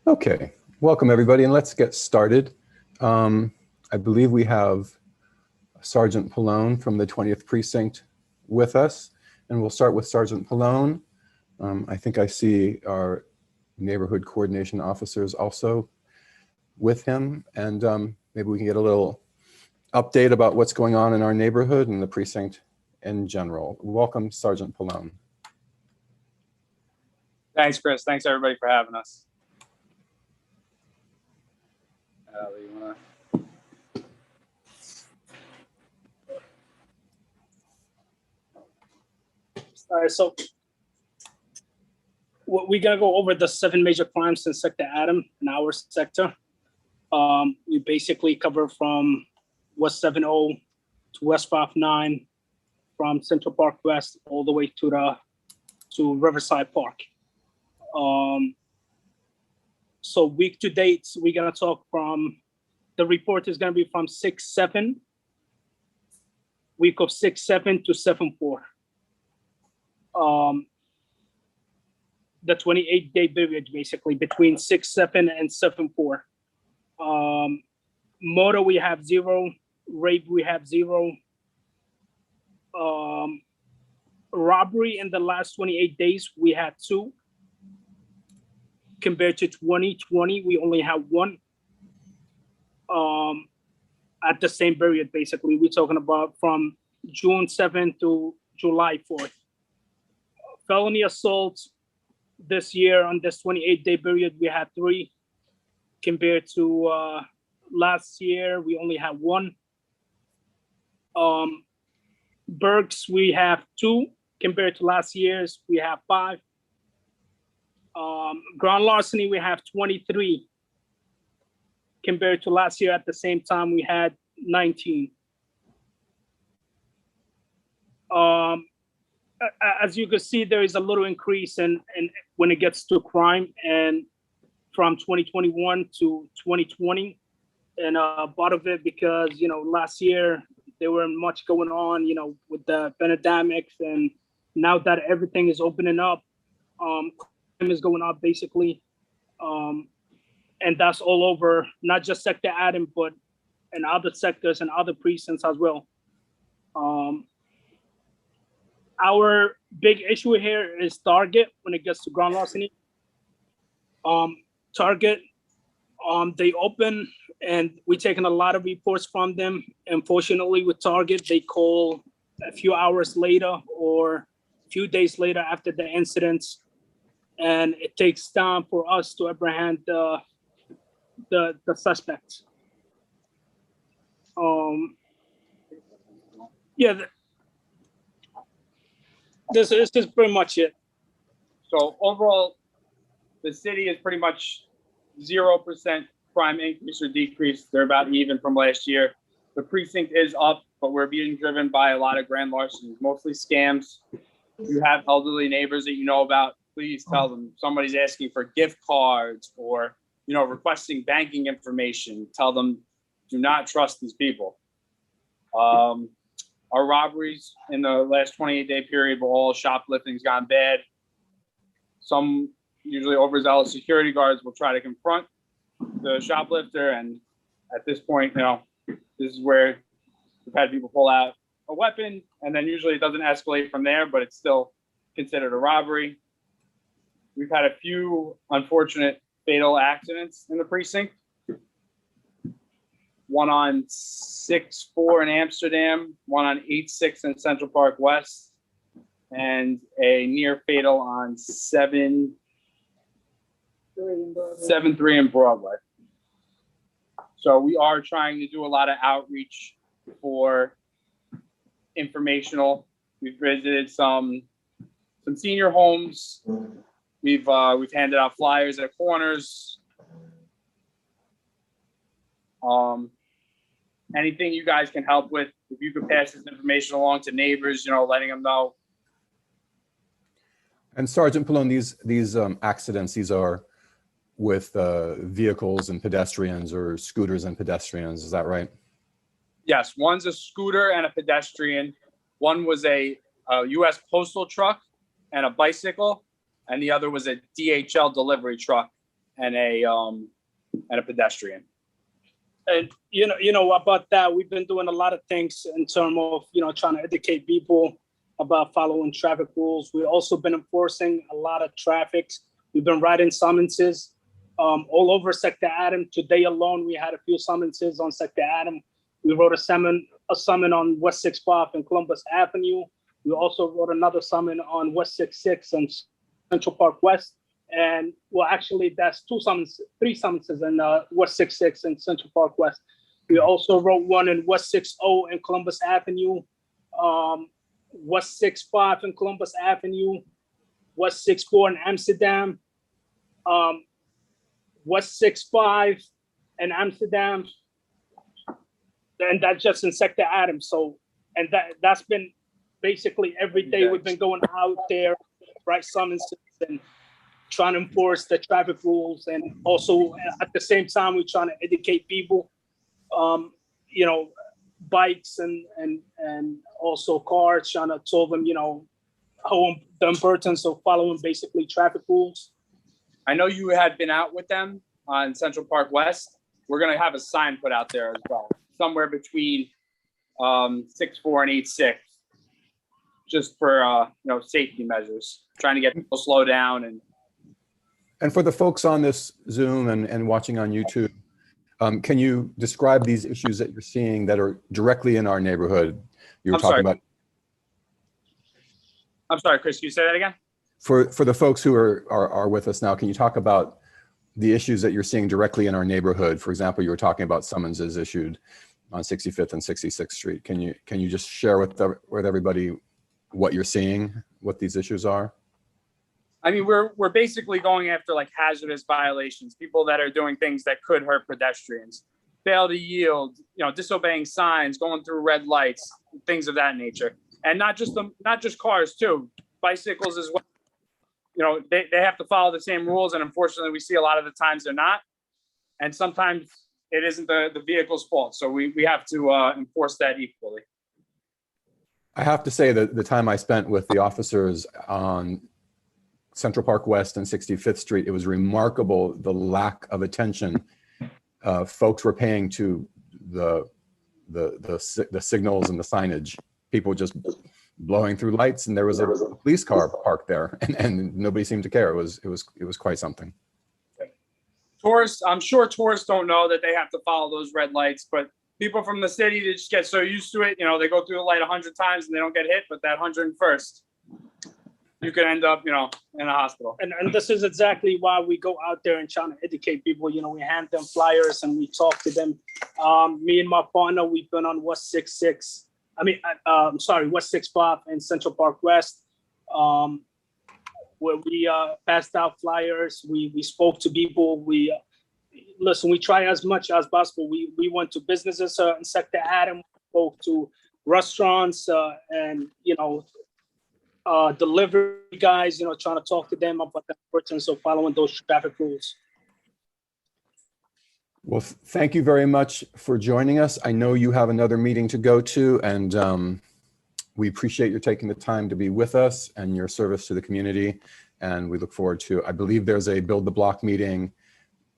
Okay, welcome everybody, and let's get started. I believe we have Sergeant Pallone from the 20th Precinct with us, and we'll start with Sergeant Pallone. I think I see our neighborhood coordination officers also with him, and maybe we can get a little update about what's going on in our neighborhood and the precinct in general. Welcome, Sergeant Pallone. Thanks, Chris. Thanks everybody for having us. All right, so we're gonna go over the 7 major crimes in Sector Adam in our sector. We basically cover from West 70 to West 59, from Central Park West all the way to Riverside Park. So week to date, we're gonna talk from, the report is gonna be from 6/7, week of 6/7 to 7/4. The 28-day period, basically, between 6/7 and 7/4. Motor, we have 0. Rape, we have 0. Robbery in the last 28 days, we had 2. Compared to 2020, we only have 1. At the same period, basically, we're talking about from June 7th to July 4th. Felony assaults this year on this 28-day period, we had 3. Compared to last year, we only have 1. Burks, we have 2. Compared to last year's, we have 5. Ground larceny, we have 23. Compared to last year at the same time, we had 19. As you can see, there is a little increase in when it gets to crime, and from 2021 to 2020, and part of it because last year there weren't much going on, with the pandemics, and now that everything is opening up, crime is going up basically, and that's all over, not just Sector Adam, but in other sectors and other precincts as well. Our big issue here is Target when it gets to ground larceny. Target, they open and we're taking a lot of reports from them. Unfortunately, with Target, they call a few hours later or a few days later after the incidents, and it takes time for us to apprehend the suspects. Yeah. This is pretty much it. So overall, the city is pretty much 0% crime increase or decrease. They're about even from last year. The precinct is up, but we're being driven by a lot of grand larcenies, mostly scams. If you have elderly neighbors that you know about, please tell them. Somebody's asking for gift cards or requesting banking information. Tell them, do not trust these people. Our robberies in the last 28-day period were all shoplifting's gone bad. Some usually overzealous security guards will try to confront the shoplifter, and at this point, this is where we've had people pull out a weapon, and then usually it doesn't escalate from there, but it's still considered a robbery. We've had a few unfortunate fatal accidents in the precinct. One on 6-4 in Amsterdam, one on 8-6 in Central Park West, and a near fatal on 7-3 in Broadway. So we are trying to do a lot of outreach for informational. We've visited some senior homes. We've handed out flyers at corners. Anything you guys can help with, if you could pass this information along to neighbors, letting them know. And Sergeant Pallone, these accidents, these are with vehicles and pedestrians, or scooters and pedestrians, is that right? Yes, one's a scooter and a pedestrian. One was a U.S. postal truck and a bicycle, and the other was a DHL delivery truck and a pedestrian. And you know about that, we've been doing a lot of things in terms of trying to educate people about following traffic rules. We've also been enforcing a lot of traffic. We've been writing summonses all over Sector Adam. Today alone, we had a few summonses on Sector Adam. We wrote a summon on West 6 Path and Columbus Avenue. We also wrote another summon on West 66 and Central Park West. And well, actually, that's three summonses in West 66 and Central Park West. We also wrote one in West 60 and Columbus Avenue, West 65 and Columbus Avenue, West 64 in Amsterdam, West 65 and Amsterdam, and that's just in Sector Adam. So, and that's been basically every day we've been going out there, write summonses and trying to enforce the traffic rules, and also at the same time we're trying to educate people, bikes and also cars, trying to tell them how the importance of following basically traffic rules. I know you had been out with them on Central Park West. We're going to have a sign put out there as well, somewhere between 6-4 and 8-6, just for safety measures, trying to get people to slow down. And for the folks on this Zoom and watching on YouTube, can you describe these issues that you're seeing that are directly in our neighborhood? You were talking about. I'm sorry, Chris, can you say that again? For the folks who are with us now, can you talk about the issues that you're seeing directly in our neighborhood? For example, you were talking about summonses issued on 65th and 66th Street. Can you just share with everybody what you're seeing, what these issues are? I mean, we're basically going after like hazardous violations, people that are doing things that could hurt pedestrians, fail to yield, disobeying signs, going through red lights, things of that nature. And not just cars too, bicycles as well. They have to follow the same rules, and unfortunately we see a lot of the times they're not. And sometimes it isn't the vehicle's fault. So we have to enforce that equally. I have to say that the time I spent with the officers on Central Park West and 65th Street, it was remarkable the lack of attention folks were paying to the signals and the signage. People just blowing through lights, and there was a police car parked there, and nobody seemed to care. It was quite something. Tourists, I'm sure tourists don't know that they have to follow those red lights, but people from the city, they just get so used to it. They go through the light 100 times and they don't get hit, but that 101st, you could end up, in a hospital. And this is exactly why we go out there and trying to educate people. We hand them flyers and we talk to them. Me and my partner, we've been on West 66. West 65 and Central Park West, where we passed out flyers. We spoke to people. We try as much as possible. We went to businesses in Sector Adam, spoke to restaurants and delivery guys, trying to talk to them about the importance of following those traffic rules. Well, thank you very much for joining us. I know you have another meeting to go to, and we appreciate your taking the time to be with us and your service to the community. And we look forward to, I believe there's a Build the Block meeting.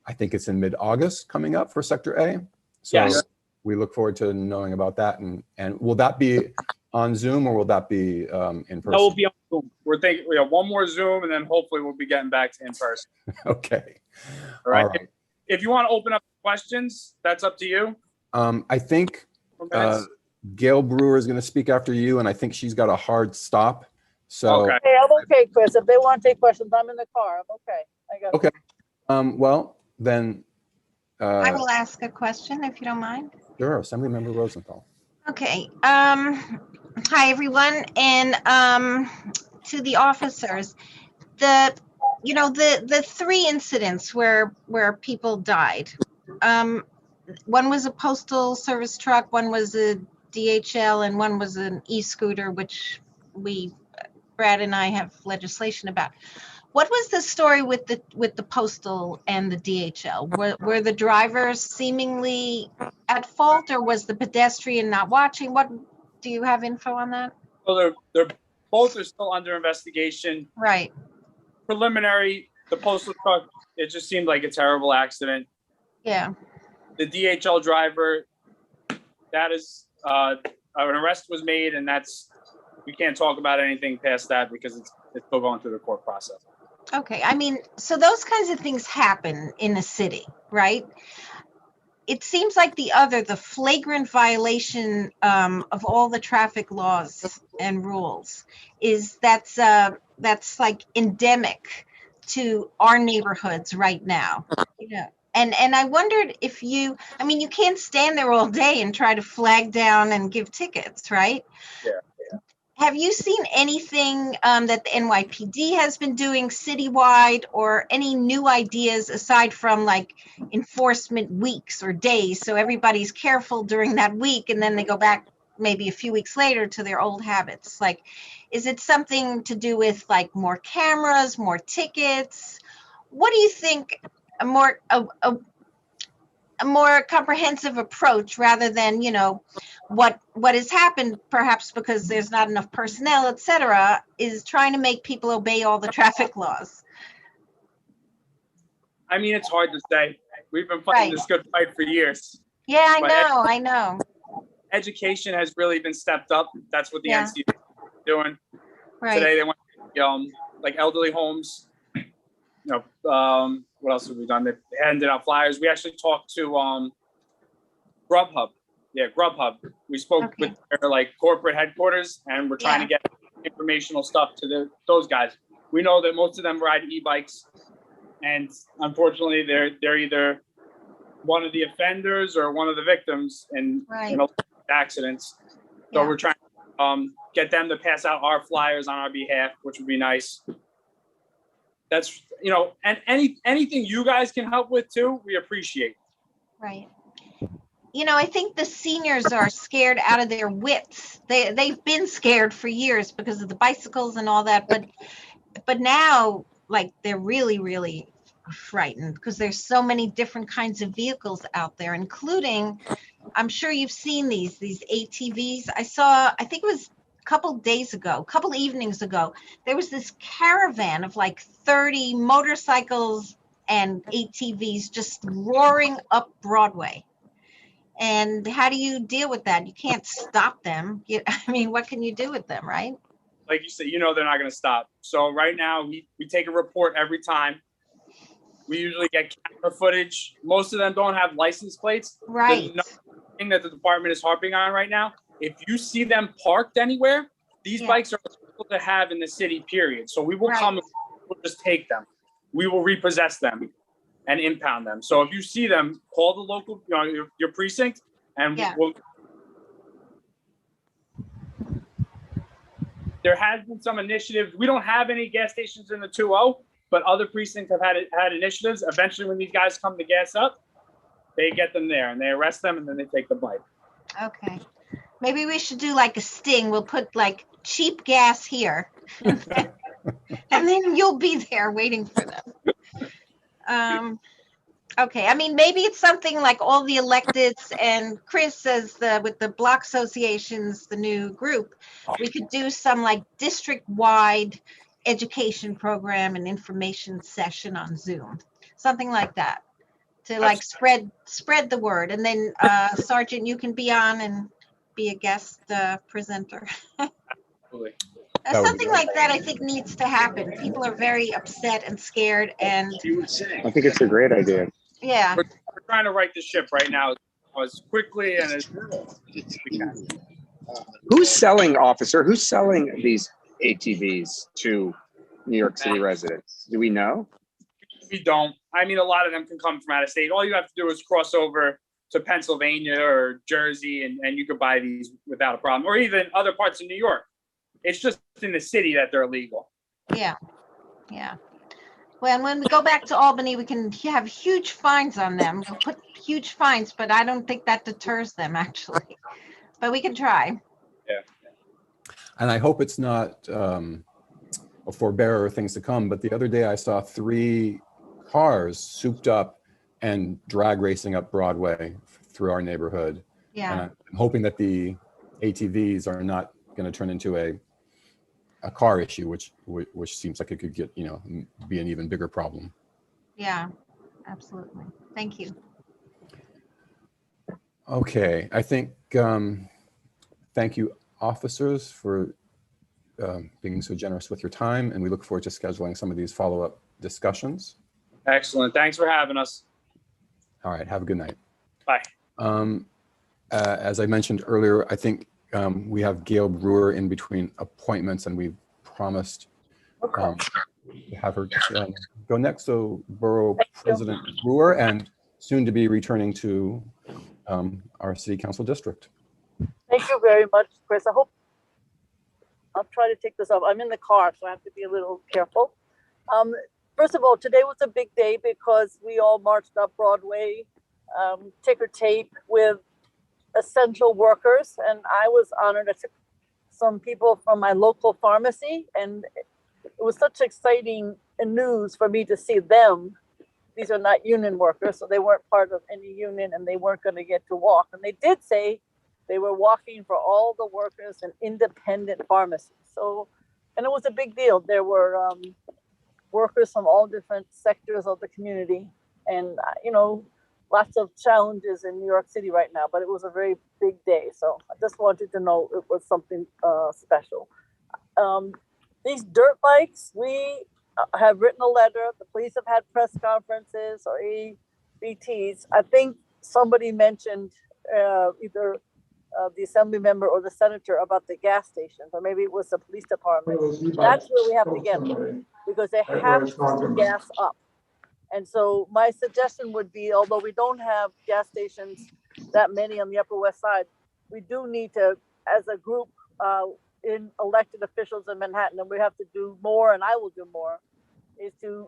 I think it's in mid-August coming up for Sector A. So yes. We look forward to knowing about that. And will that be on Zoom or will that be in person? That will be on Zoom. We're thinking we have one more Zoom, and then hopefully we'll be getting back to in person. Okay. All right. If you want to open up questions, that's up to you. I think Gail Brewer is going to speak after you, and I think she's got a hard stop. So okay. Hey, I'm okay, Chris. If they want to take questions, I'm in the car. I'm okay. I got Okay. Well, then. I will ask a question if you don't mind. Sure, Assemblymember Rosenthal. Okay. Hi, everyone, and to the officers. The three incidents where people died. One was a postal service truck, one was a DHL, and one was an e-scooter, which Brad and I have legislation about. What was the story with the postal and the DHL? Were the drivers seemingly at fault, or was the pedestrian not watching? What do you have info on that? So they're both are still under investigation. Right. Preliminary, the postal truck it just seemed like a terrible accident. Yeah. The DHL driver, that is, an arrest was made, and we can't talk about anything past that because it's still going through the court process. Okay. I mean, so those kinds of things happen in a city, right? It seems like the flagrant violation of all the traffic laws and rules that's like endemic to our neighborhoods right now. And I wondered if you can't stand there all day and try to flag down and give tickets, right? Yeah. Have you seen anything that the NYPD has been doing citywide, or any new ideas aside from like enforcement weeks or days, so everybody's careful during that week and then they go back maybe a few weeks later to their old habits? Like, is it something to do with like more cameras, more tickets? What do you think a more comprehensive approach, rather than, what has happened, perhaps because there's not enough personnel, et cetera, is trying to make people obey all the traffic laws? I mean, it's hard to say. We've been fighting this good fight for years. Yeah, But I know. Education has really been stepped up. That's what the Yeah. NCA is doing. Right. Today they went like elderly homes. What else have we done? They handed out flyers. We actually talked to Grubhub. Yeah, Grubhub. We spoke with their like corporate headquarters, and we're trying to get informational stuff to those guys. We know that most of them ride e-bikes, and unfortunately, they're either one of the offenders or one of the victims in accidents. So we're trying to get them to pass out our flyers on our behalf, which would be nice. That's, and anything you guys can help with too, we appreciate. Right. I think the seniors are scared out of their wits. They've been scared for years because of the bicycles and all that, but now, like, they're really, really frightened because there's so many different kinds of vehicles out there, including, I'm sure you've seen these ATVs. I think it was a couple evenings ago, there was this caravan of like 30 motorcycles and ATVs just roaring up Broadway. And how do you deal with that? You can't stop them. What can you do with them, right? Like you said, they're not going to stop. So right now, we take a report every time. We usually get camera footage. Most of them don't have license plates. Right. The thing that the department is harping on right now, if you see them parked anywhere, these bikes are illegal to have in the city, period. So we will come and we'll just take them. We will repossess them and impound them. So if you see them, call the local, your precinct, and there has been some initiatives. We don't have any gas stations in the 2-0, but other precincts have had initiatives. Eventually, when these guys come to gas up, they get them there and they arrest them and then they take the bike. Okay. Maybe we should do like a sting. We'll put like cheap gas here. And then you'll be there waiting for them. Okay. Maybe it's something like all the electeds, and Chris says with the block associations, the new group, we could do some like district-wide education program and information session on Zoom, something like that, to like spread the word. And then Sergeant, you can be on and be a guest presenter. Absolutely. Something like that, I think, needs to happen. People are very upset and scared, and I think it's a great idea. Yeah. We're trying to right the ship right now as quickly and as we can. Who's selling these ATVs to New York City residents? Do we know? We don't. A lot of them can come from out of state. All you have to do is cross over to Pennsylvania or Jersey, and you could buy these without a problem, or even other parts of New York. It's just in the city that they're illegal. Yeah. Well, and when we go back to Albany, we can have huge fines on them. We'll put huge fines, but I don't think that deters them, actually. But we can try. Yeah. And I hope it's not a forebearer of things to come, but the other day I saw 3 cars souped up and drag racing up Broadway through our neighborhood. Yeah. And I'm hoping that the ATVs are not going to turn into a car issue, which seems like it could get, be an even bigger problem. Yeah, absolutely. Thank you. Okay, I think, thank you, officers, for being so generous with your time, and we look forward to scheduling some of these follow-up discussions. Excellent. Thanks for having us. All right, have a good night. Bye. As I mentioned earlier, I think we have Gail Brewer in between appointments, and we've promised to have her go next. So Borough President Brewer, and soon to be returning to our City Council district. Thank you very much, Chris. I hope I'll try to take this off. I'm in the car, so I have to be a little careful. First of all, today was a big day because we all marched up Broadway, ticker tape with essential workers, and I was honored. I took some people from my local pharmacy, and it was such exciting news for me to see them. These are not union workers, so they weren't part of any union, and they weren't going to get to walk. And they did say they were walking for all the workers in independent pharmacies. So, and it was a big deal. There were workers from all different sectors of the community, and lots of challenges in New York City right now, but it was a very big day. So I just wanted to know it was something special. These dirt bikes, we have written a letter. The police have had press conferences or ABTs. I think somebody mentioned either the assembly member or the senator about the gas stations, or maybe it was the police department. That's where we have to get them, because they have to gas up. And so my suggestion would be, although we don't have gas stations that many on the Upper West Side, we do need to, as a group, in elected officials in Manhattan, and we have to do more, and I will do more, is to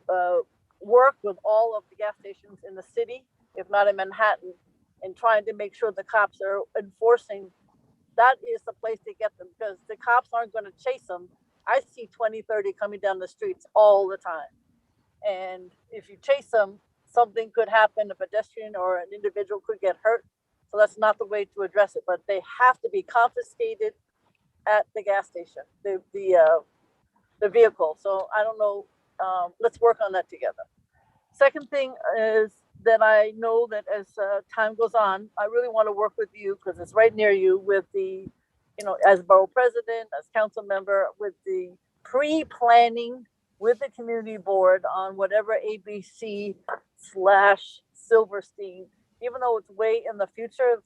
work with all of the gas stations in the city, if not in Manhattan, and trying to make sure the cops are enforcing. That is the place to get them, because the cops aren't going to chase them. I see 20, 30 coming down the streets all the time. And if you chase them, something could happen. A pedestrian or an individual could get hurt. So that's not the way to address it. But they have to be confiscated at the gas station, the vehicle. So I don't know. Let's work on that together. Second thing is that I know that as time goes on, I really want to work with you, because it's right near you, with the, as borough president, as council member, with the pre-planning with the community board on whatever ABC/Silverstein, even though it's way in the future,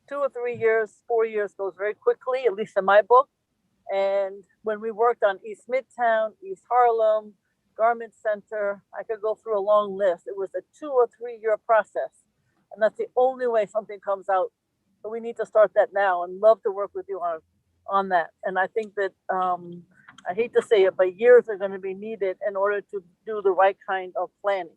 2 or 3 years, 4 years goes very quickly, at least in my book. And when we worked on East Midtown, East Harlem, Garment Center, I could go through a long list. It was a 2 or 3 year process. And that's the only way something comes out. So we need to start that now, and love to work with you on that. And I think that, I hate to say it, but years are going to be needed in order to do the right kind of planning.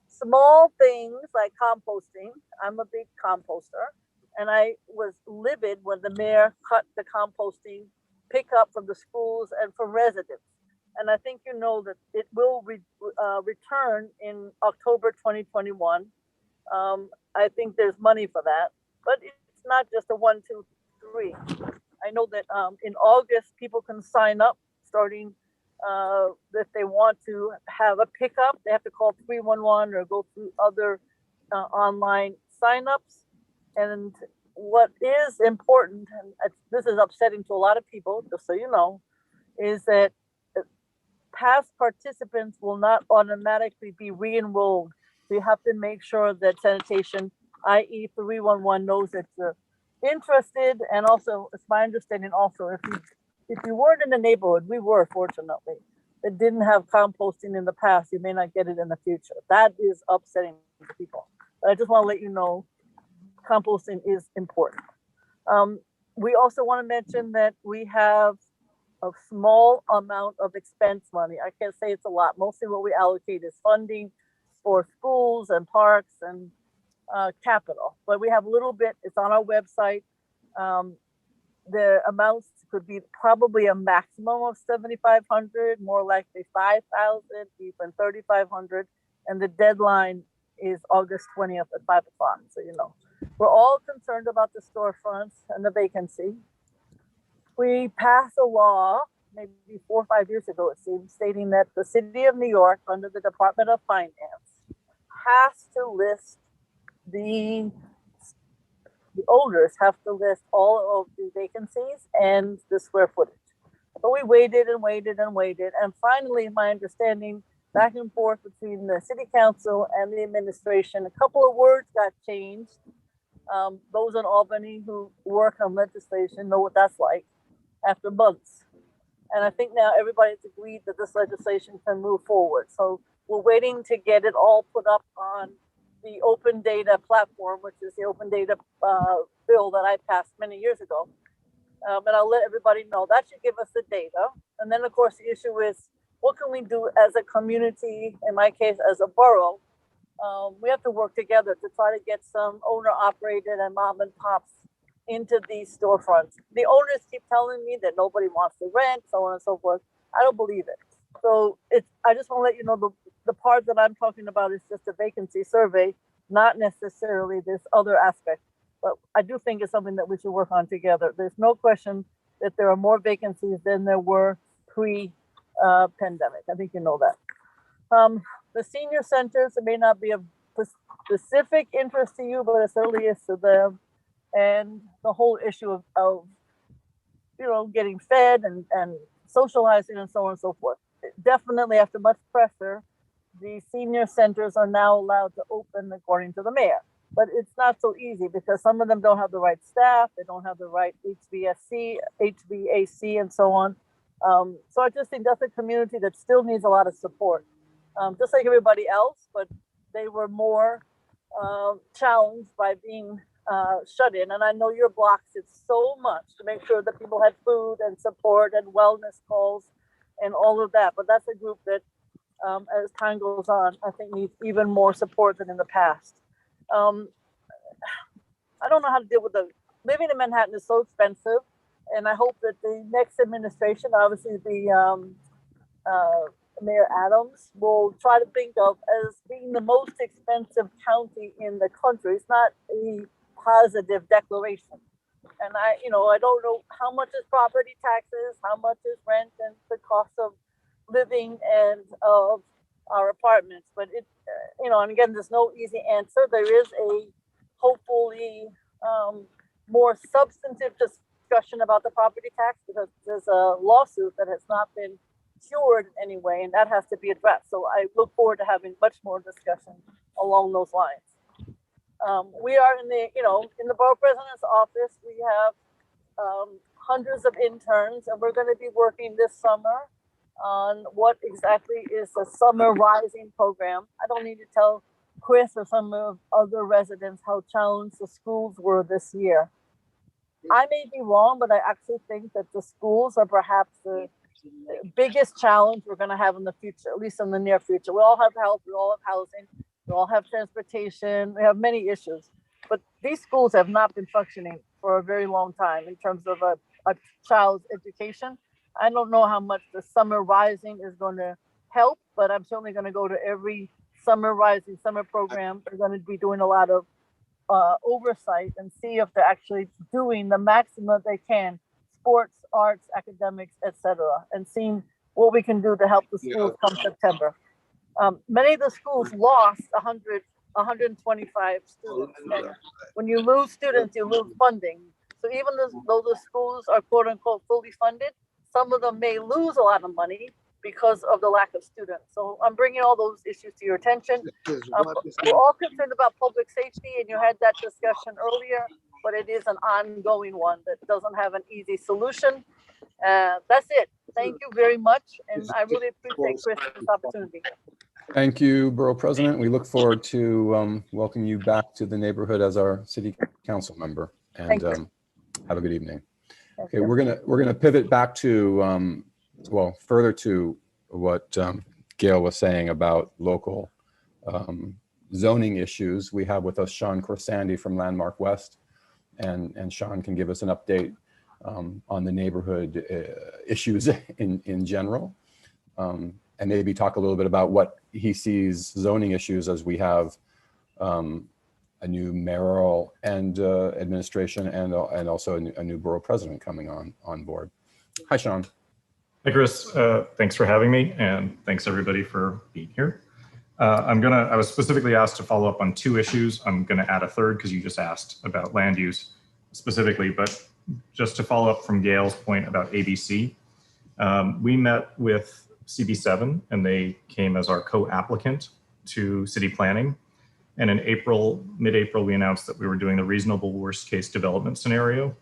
Small things like composting. I'm a big composter, and I was livid when the mayor cut the composting pickup from the schools and from residents. And I think you know that it will return in October 2021. I think there's money for that, but it's not just a 1, 2, 3. I know that in August, people can sign up, starting if they want to have a pickup. They have to call 311 or go through other online signups. And what is important, and this is upsetting to a lot of people, just so you know, is that past participants will not automatically be re-enrolled. We have to make sure that sanitation, i.e. 311, knows that you're interested. And also, it's my understanding also, if you weren't in the neighborhood, we were, fortunately, that didn't have composting in the past, you may not get it in the future. That is upsetting to people. But I just want to let you know, composting is important. We also want to mention that we have a small amount of expense money. I can't say it's a lot. Mostly what we allocate is funding for schools and parks and capital. But we have a little bit, it's on our website. The amounts could be probably a maximum of 7,500, more likely 5,000, even 3,500. And the deadline is August 20th at 5 o'clock. So, we're all concerned about the storefronts and the vacancy. We passed a law maybe 4 or 5 years ago, it seems, stating that the city of New York, under the Department of Finance, has to list the owners have to list all of the vacancies and the square footage. But we waited and waited and waited. And finally, my understanding, back and forth between the city council and the administration, a couple of words got changed. Those in Albany who work on legislation know what that's like after months. And I think now everybody's agreed that this legislation can move forward. So we're waiting to get it all put up on the open data platform, which is the open data bill that I passed many years ago. And I'll let everybody know that should give us the data. And then of course the issue is, what can we do as a community, in my case, as a borough? We have to work together to try to get some owner operated and mom and pops into these storefronts. The owners keep telling me that nobody wants to rent, so on and so forth. I don't believe it. So I just want to let you know the part that I'm talking about is just a vacancy survey, not necessarily this other aspect. But I do think it's something that we should work on together. There's no question that there are more vacancies than there were pre-pandemic. I think you know that. The senior centers, it may not be of specific interest to you, but it certainly is to them. And the whole issue of getting fed and socializing and so on and so forth. Definitely after much pressure, the senior centers are now allowed to open according to the mayor. But it's not so easy because some of them don't have the right staff, they don't have the right HVAC, and so on. So I just think that's a community that still needs a lot of support, just like everybody else, but they were more challenged by being shut in. And I know your block did so much to make sure that people had food and support and wellness calls and all of that. But that's a group that, as time goes on, I think needs even more support than in the past. I don't know how to deal with living in Manhattan is so expensive, and I hope that the next administration, obviously the Mayor Adams, will try to think of as being the most expensive county in the country. It's not a positive declaration. And I don't know how much is property taxes, how much is rent and the cost of living and of our apartments. But and again, there's no easy answer. There is a hopefully more substantive discussion about the property tax because there's a lawsuit that has not been cured anyway, and that has to be addressed. So I look forward to having much more discussion along those lines. We are in the borough president's office. We have hundreds of interns, and we're going to be working this summer on what exactly is the Summer Rising program. I don't need to tell Chris or some of other residents how challenged the schools were this year. I may be wrong, but I actually think that the schools are perhaps the biggest challenge we're going to have in the future, at least in the near future. We all have health, we all have housing, we all have transportation, we have many issues. But these schools have not been functioning for a very long time in terms of a child's education. I don't know how much the Summer Rising is going to help, but I'm certainly going to go to every Summer Rising summer program. We're going to be doing a lot of oversight and see if they're actually doing the maximum they can, sports, arts, academics, etc., and seeing what we can do to help the schools come September. Many of the schools lost 125 students. And when you lose students, you lose funding. So even though the schools are quote unquote fully funded, some of them may lose a lot of money because of the lack of students. So I'm bringing all those issues to your attention. We're all concerned about public safety, and you had that discussion earlier, but it is an ongoing one that doesn't have an easy solution. That's it. Thank you very much. And I really appreciate Chris's opportunity. Thank you, Borough President. We look forward to welcoming you back to the neighborhood as our city council member. And have a good evening. Okay, we're gonna pivot back to further to what Gail was saying about local zoning issues. We have with us Sean Corsandi from Landmark West, and Sean can give us an update on the neighborhood issues in general, and maybe talk a little bit about what he sees zoning issues as we have a new mayoral and administration and also a new borough president coming on board. Hi, Sean. Hi, Chris. Thanks for having me, and thanks everybody for being here. I was specifically asked to follow up on 2 issues. I'm gonna add a third because you just asked about land use specifically, but just to follow up from Gail's point about ABC, we met with CB7 and they came as our co-applicant to city planning. And in April, mid-April, we announced that we were doing the reasonable worst case development scenario.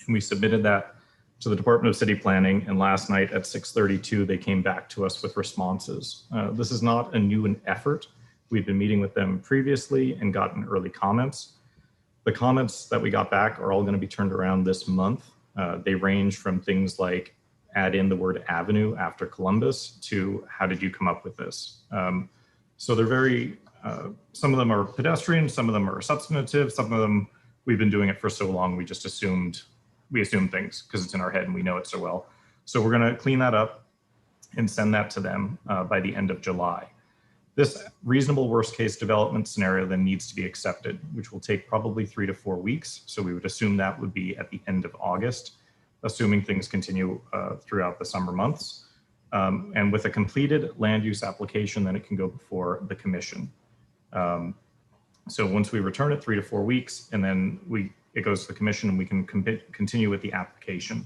And we submitted that to the Department of City Planning. And last night at 6:32, they came back to us with responses. This is not a new effort. We've been meeting with them previously and gotten early comments. The comments that we got back are all going to be turned around this month. They range from things like add in the word avenue after Columbus to how did you come up with this? So they're very, some of them are pedestrian, some of them are substantive, some of them we've been doing it for so long we just assume things because it's in our head and we know it so well. So we're going to clean that up and send that to them by the end of July. This reasonable worst case development scenario then needs to be accepted, which will take probably 3 to 4 weeks. So we would assume that would be at the end of August, assuming things continue throughout the summer months. And with a completed land use application, then it can go before the commission. So once we return it 3 to 4 weeks, and then it goes to the commission and we can continue with the application.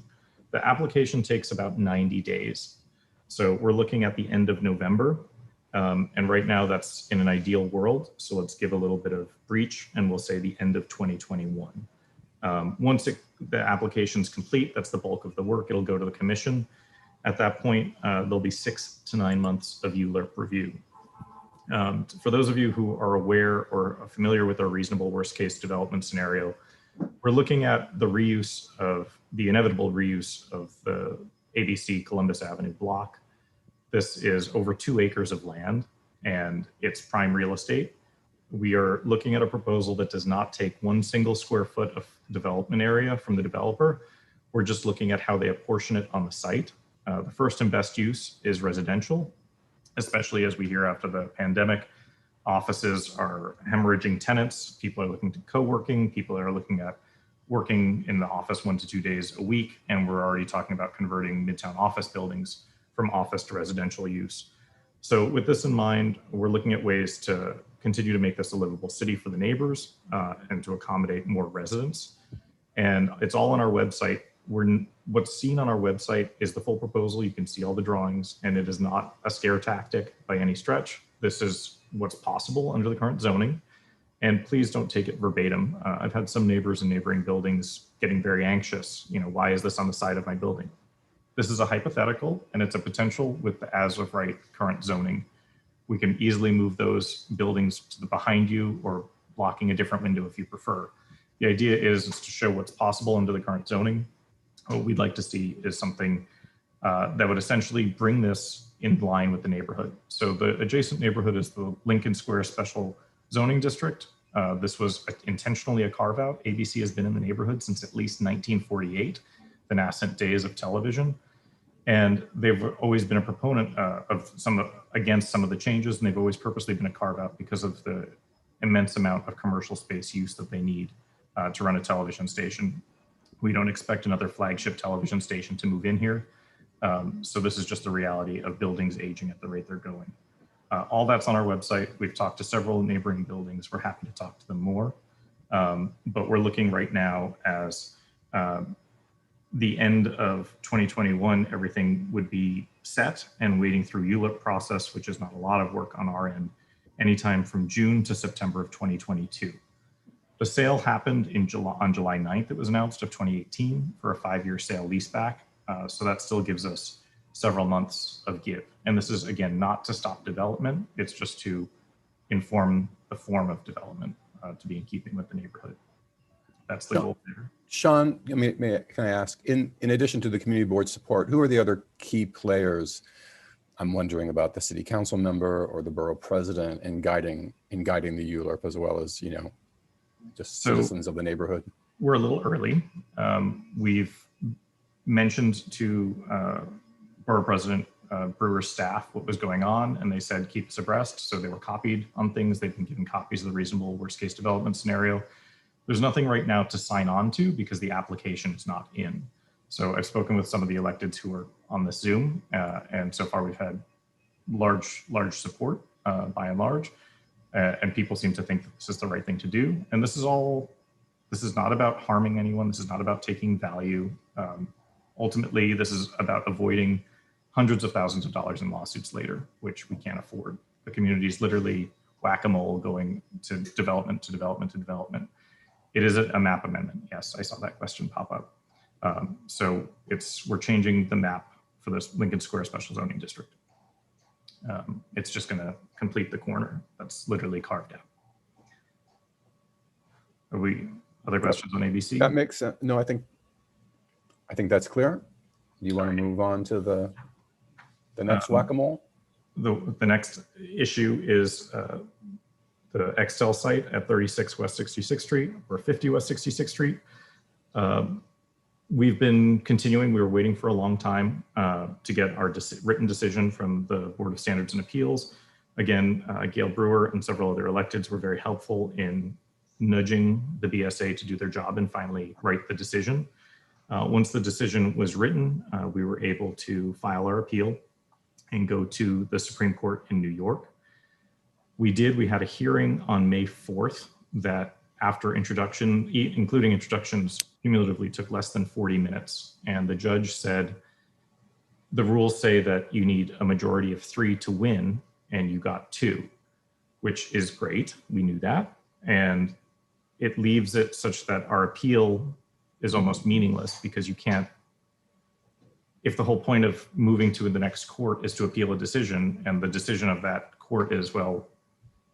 The application takes about 90 days. So we're looking at the end of November. And right now that's in an ideal world. So let's give a little bit of breach and we'll say the end of 2021. Once the application's complete, that's the bulk of the work, it'll go to the commission. At that point, there'll be 6 to 9 months of ULURP review. For those of you who are aware or are familiar with our reasonable worst case development scenario, we're looking at the inevitable reuse of the ABC Columbus Avenue block. This is over 2 acres of land and it's prime real estate. We are looking at a proposal that does not take 1 single square foot of development area from the developer. We're just looking at how they apportion it on the site. The first and best use is residential, especially as we hear after the pandemic, offices are hemorrhaging tenants. People are looking to co-working. People are looking at working in the office 1 to 2 days a week. And we're already talking about converting Midtown office buildings from office to residential use. So with this in mind, we're looking at ways to continue to make this a livable city for the neighbors and to accommodate more residents. And it's all on our website. What's seen on our website is the full proposal. You can see all the drawings and it is not a scare tactic by any stretch. This is what's possible under the current zoning. And please don't take it verbatim. I've had some neighbors in neighboring buildings getting very anxious. You know, why is this on the side of my building? This is a hypothetical and it's a potential with the as of right current zoning. We can easily move those buildings to the behind you or blocking a different window if you prefer. The idea is to show what's possible under the current zoning. What we'd like to see is something that would essentially bring this in line with the neighborhood. So the adjacent neighborhood is the Lincoln Square Special Zoning District. This was intentionally a carve out. ABC has been in the neighborhood since at least 1948, the nascent days of television. And they've always been a proponent against some of the changes, and they've always purposely been a carve out because of the immense amount of commercial space use that they need to run a television station. We don't expect another flagship television station to move in here. So this is just the reality of buildings aging at the rate they're going. All that's on our website. We've talked to several neighboring buildings. We're happy to talk to them more. But we're looking right now as the end of 2021, everything would be set and waiting through ULURP process, which is not a lot of work on our end, anytime from June to September of 2022. The sale happened on July 9th, it was announced, of 2018 for a 5-year sale leaseback. So that still gives us several months of give. And this is, again, not to stop development. It's just to inform the form of development to be in keeping with the neighborhood. That's the goal there. Sean, can I ask, in addition to the community board support, who are the other key players? I'm wondering about the city council member or the borough president in guiding the ULURP, as well as, you know, just citizens of the neighborhood. We're a little early. We've mentioned to Borough President Brewer's staff what was going on, and they said keep us abreast. So they were copied on things. They've been given copies of the reasonable worst case development scenario. There's nothing right now to sign on to because the application is not in. So I've spoken with some of the electeds who are on the Zoom, and so far we've had large support. by and large. And people seem to think that this is the right thing to do. And this is not about harming anyone. This is not about taking value. Ultimately, this is about avoiding hundreds of thousands of dollars in lawsuits later, which we can't afford. The community is literally whack-a-mole going to development to development to development. It is a map amendment. Yes, I saw that question pop up. So we're changing the map for this Lincoln Square Special Zoning District. It's just going to complete the corner that's literally carved out. Are we other questions on ABC? That makes sense. No, I think that's clear. Do you want to move on to the next whack-a-mole? The next issue is the Excel site at 36 West 66th Street or 50 West 66th Street. We've been continuing. We were waiting for a long time to get our written decision from the Board of Standards and Appeals. Again, Gail Brewer and several other electeds were very helpful in nudging the BSA to do their job and finally write the decision. Once the decision was written, we were able to file our appeal and go to the Supreme Court in New York. We had a hearing on May 4th that after introduction, including introductions, cumulatively took less than 40 minutes. And the judge said, the rules say that you need a majority of 3 to win, and you got 2, which is great. We knew that. And it leaves it such that our appeal is almost meaningless because you can't, if the whole point of moving to the next court is to appeal a decision and the decision of that court is, well,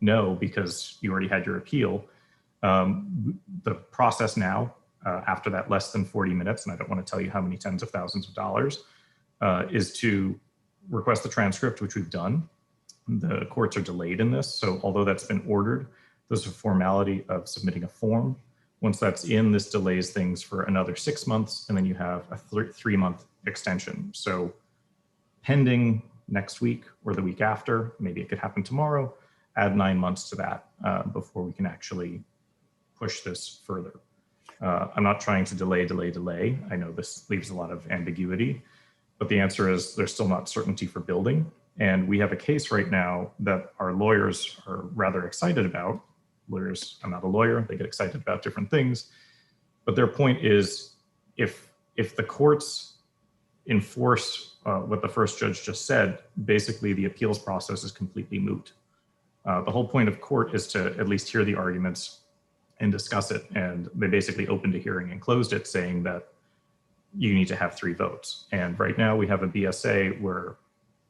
no, because you already had your appeal, the process now, after that less than 40 minutes, and I don't want to tell you how many tens of thousands of dollars, is to request the transcript, which we've done. The courts are delayed in this. So although that's been ordered, there's a formality of submitting a form. Once that's in, this delays things for another 6 months, and then you have a 3-month extension. So pending next week or the week after, maybe it could happen tomorrow, add 9 months to that before we can actually push this further. I'm not trying to delay. I know this leaves a lot of ambiguity, but the answer is there's still not certainty for building. And we have a case right now that our lawyers are rather excited about. Lawyers, I'm not a lawyer, they get excited about different things. But their point is if the courts enforce what the first judge just said, basically the appeals process is completely moot. The whole point of court is to at least hear the arguments and discuss it. And they basically opened a hearing and closed it saying that you need to have 3 votes. And right now we have a BSA where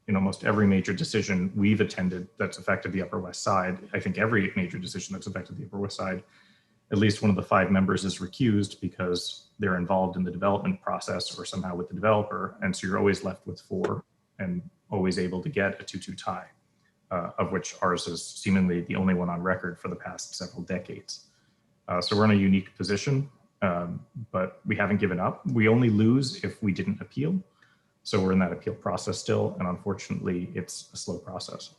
in almost every major decision we've attended that's affected the Upper West Side, I think every major decision that's affected the Upper West Side, at least one of the 5 members is recused because they're involved in the development process or somehow with the developer. And so you're always left with 4 and always able to get a 2-2 tie, of which ours is seemingly the only one on record for the past several decades. So we're in a unique position, but we haven't given up. We only lose if we didn't appeal. So we're in that appeal process still, and unfortunately, it's a slow process.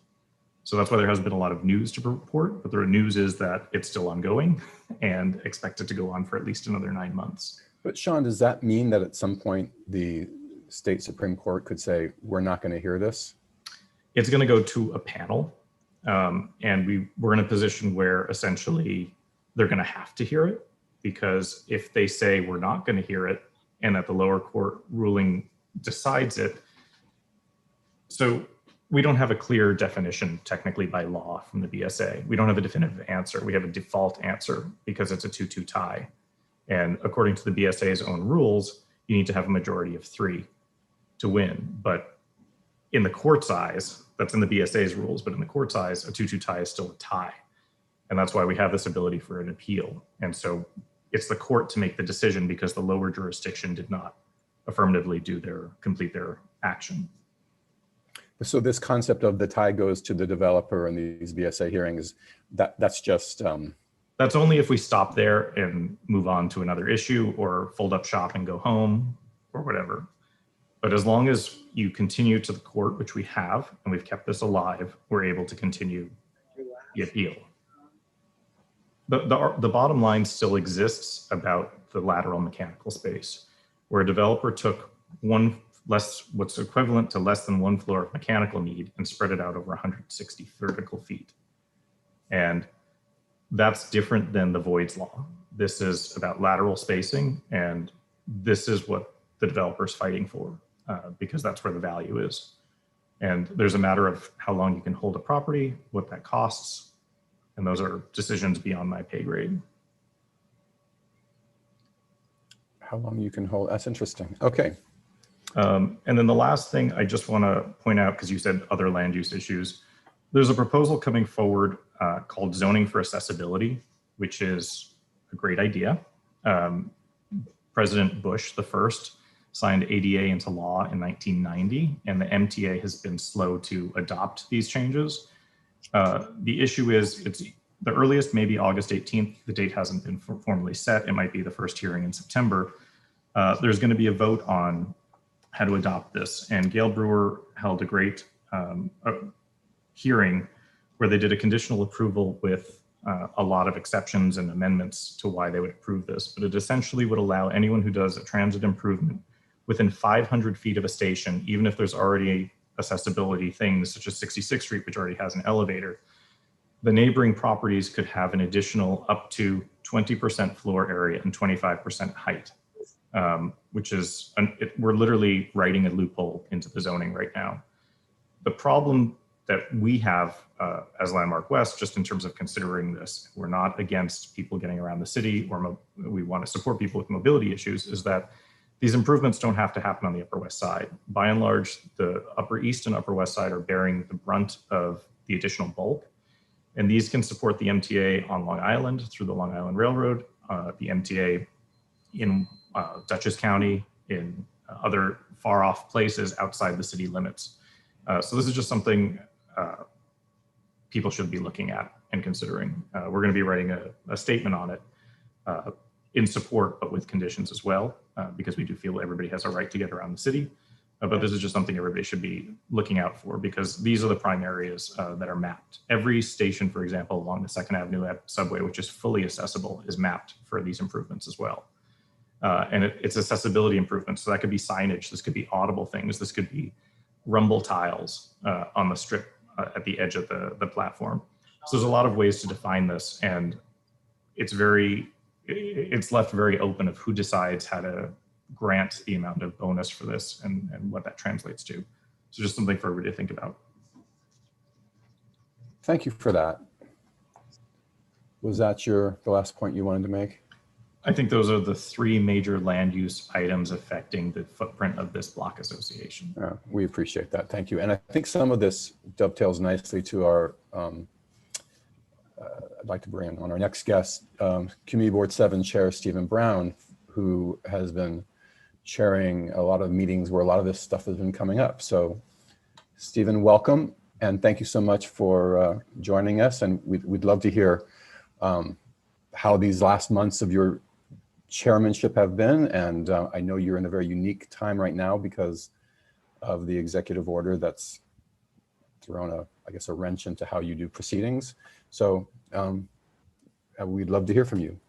So that's why there hasn't been a lot of news to report, but the news is that it's still ongoing and expected to go on for at least another 9 months. But Sean, does that mean that at some point the state Supreme Court could say, we're not going to hear this? It's going to go to a panel, and we're in a position where essentially they're going to have to hear it, because if they say we're not going to hear it and that the lower court ruling decides it, so we don't have a clear definition technically by law from the BSA. We don't have a definitive answer. We have a default answer because it's a 2-2 tie. And according to the BSA's own rules, you need to have a majority of 3 to win. But in the court's eyes, that's in the BSA's rules, but in the court's eyes, a 2-2 tie is still a tie. And that's why we have this ability for an appeal. And so it's the court to make the decision because the lower jurisdiction did not affirmatively complete their action. So this concept of the tie goes to the developer in these BSA hearings, that's just... That's only if we stop there and move on to another issue or fold up shop and go home or whatever. But as long as you continue to the court, which we have, and we've kept this alive, we're able to continue the appeal. The bottom line still exists about the lateral mechanical space, where a developer took one what's equivalent to less than 1 floor of mechanical need and spread it out over 160 vertical feet. And that's different than the voids law. This is about lateral spacing, and this is what the developer's fighting for, because that's where the value is. And there's a matter of how long you can hold a property, what that costs, and those are decisions beyond my pay grade. How long you can hold, that's interesting. Okay. And then the last thing I just want to point out, because you said other land use issues, there's a proposal coming forward called zoning for accessibility, which is a great idea. President Bush, the first, signed ADA into law in 1990, and the MTA has been slow to adopt these changes. The issue is it's the earliest, maybe August 18th. The date hasn't been formally set. It might be the first hearing in September. There's going to be a vote on how to adopt this. And Gail Brewer held a great hearing where they did a conditional approval with a lot of exceptions and amendments to why they would approve this. But it essentially would allow anyone who does a transit improvement within 500 feet of a station, even if there's already accessibility things such as 66th Street, which already has an elevator, the neighboring properties could have an additional up to 20% floor area and 25% height, which is, we're literally writing a loophole into the zoning right now. The problem that we have as Landmark West, just in terms of considering this, we're not against people getting around the city, or we want to support people with mobility issues, is that these improvements don't have to happen on the Upper West Side. By and large, the Upper East and Upper West Side are bearing the brunt of the additional bulk. And these can support the MTA on Long Island through the Long Island Railroad, the MTA in Dutchess County, in other far off places outside the city limits. So this is just something people should be looking at and considering. We're going to be writing a statement on it in support, but with conditions as well, because we do feel everybody has a right to get around the city. But this is just something everybody should be looking out for, because these are the prime areas that are mapped. Every station, for example, along the 2nd Avenue subway, which is fully accessible, is mapped for these improvements as well. And it's accessibility improvements. So that could be signage. This could be audible things. This could be rumble tiles on the strip at the edge of the platform. So there's a lot of ways to define this, and it's left very open of who decides how to grant the amount of bonus for this and what that translates to. So just something for everybody to think about. Thank you for that. Was that the last point you wanted to make? I think those are the 3 major land use items affecting the footprint of this block association. We appreciate that. Thank you. And I think some of this dovetails nicely to our, I'd like to bring on our next guest, Community Board 7 Chair Stephen Brown, who has been chairing a lot of meetings where a lot of this stuff has been coming up. So Stephen, welcome. And thank you so much for joining us. And we'd love to hear how these last months of your chairmanship have been. And I know you're in a very unique time right now because of the executive order that's thrown a wrench into how you do proceedings. So we'd love to hear from you.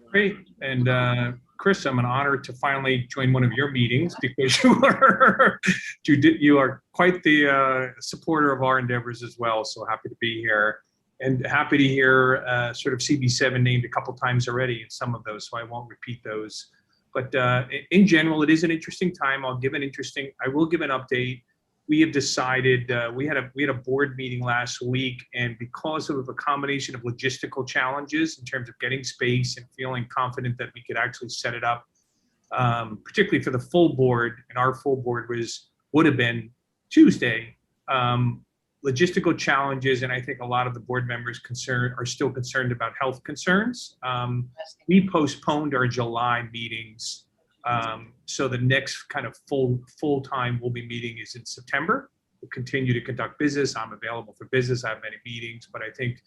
Great. And Chris, I'm honored to finally join one of your meetings, because you are quite the supporter of our endeavors as well. So happy to be here, and happy to hear sort of CB7 named a couple times already in some of those, so I won't repeat those. But in general, it is an interesting time. I will give an update. We have decided, we had a board meeting last week, and because of a combination of logistical challenges in terms of getting space and feeling confident that we could actually set it up, particularly for the full board, and our full board would have been Tuesday, logistical challenges, and I think a lot of the board members are still concerned about health concerns. We postponed our July meetings. So the next kind of full time we'll be meeting is in September. We'll continue to conduct business. I'm available for business. I have many meetings, but I think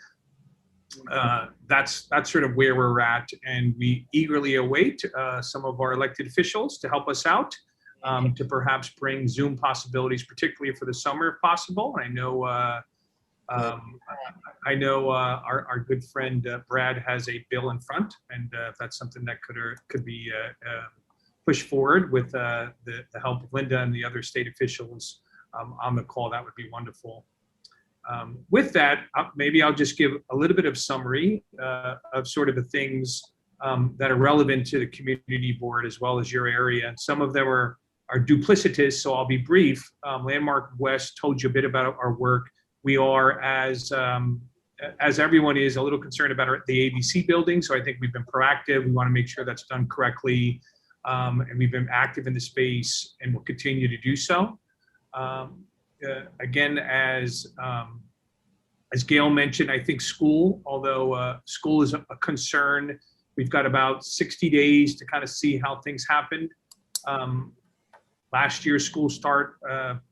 that's sort of where we're at, and we eagerly await some of our elected officials to help us out, to perhaps bring Zoom possibilities, particularly for the summer if possible. I know our good friend Brad has a bill in front, and if that's something that could be push forward with the help of Linda and the other state officials on the call. That would be wonderful. With that, maybe I'll just give a little bit of summary of sort of the things that are relevant to the community board as well as your area. And some of them are duplicitous, so I'll be brief. Landmark West told you a bit about our work. We are, as everyone is, a little concerned about the ABC building. So I think we've been proactive. We want to make sure that's done correctly. And we've been active in the space and will continue to do so. Again, as Gail mentioned, I think school, although school is a concern, we've got about 60 days to kind of see how things happened. Last year's school start,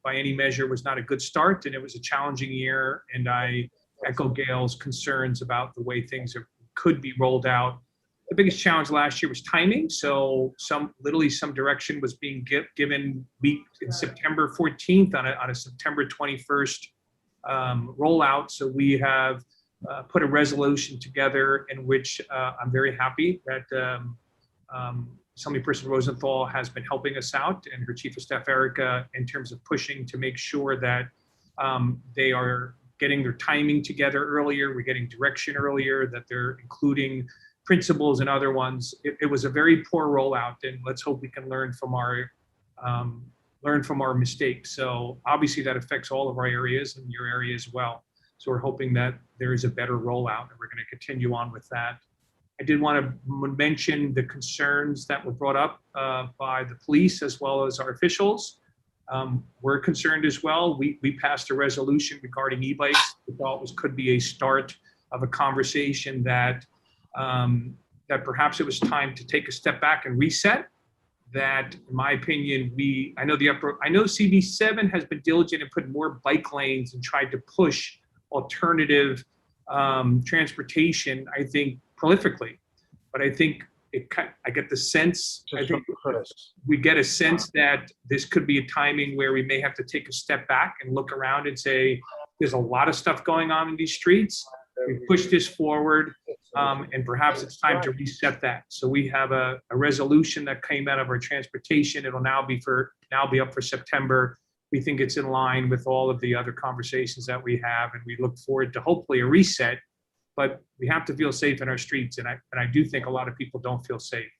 by any measure, was not a good start, and it was a challenging year. And I echo Gail's concerns about the way things could be rolled out. The biggest challenge last year was timing. So literally some direction was being given in September 14th on a September 21st rollout. So we have put a resolution together in which I'm very happy that Assemblymember Rosenthal has been helping us out, and her Chief of Staff, Erica, in terms of pushing to make sure that they are getting their timing together earlier, we're getting direction earlier, that they're including principals and other ones. It was a very poor rollout, and let's hope we can learn from our mistakes. So obviously that affects all of our areas and your area as well. So we're hoping that there is a better rollout, and we're going to continue on with that. I did want to mention the concerns that were brought up by the police as well as our officials. We're concerned as well. We passed a resolution regarding e-bikes. We thought could be a start of a conversation that perhaps it was time to take a step back and reset. That, in my opinion, I know CB7 has been diligent and put more bike lanes and tried to push alternative transportation, I think, prolifically. But I think I get the sense, we get a sense that this could be a timing where we may have to take a step back and look around and say, there's a lot of stuff going on in these streets. We push this forward, and perhaps it's time to reset that. So we have a resolution that came out of our transportation. It'll now be up for September. We think it's in line with all of the other conversations that we have, and we look forward to hopefully a reset. But we have to feel safe in our streets, and I do think a lot of people don't feel safe.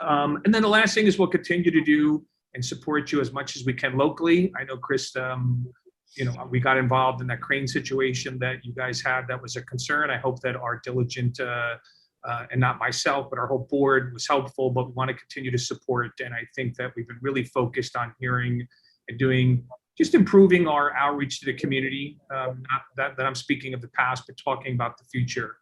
And then the last thing is we'll continue to do and support you as much as we can locally. I know, Chris, we got involved in that crane situation that you guys had. That was a concern. I hope that our diligent, and not myself, but our whole board was helpful, but we want to continue to support. And I think that we've been really focused on hearing and doing, just improving our outreach to the community. Not that I'm speaking of the past, but talking about the future.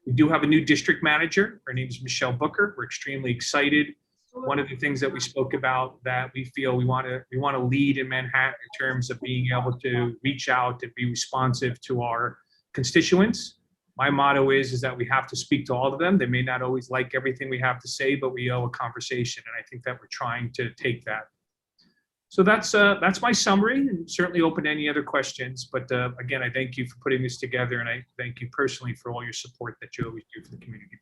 We do have a new district manager. Her name is Michelle Booker. We're extremely excited. One of the things that we spoke about that we feel we want to lead in Manhattan in terms of being able to reach out and be responsive to our constituents. My motto is that we have to speak to all of them. They may not always like everything we have to say, but we owe a conversation, and I think that we're trying to take that. So that's my summary, and certainly open to any other questions. But again, I thank you for putting this together, and I thank you personally for all your support that you always do for the community.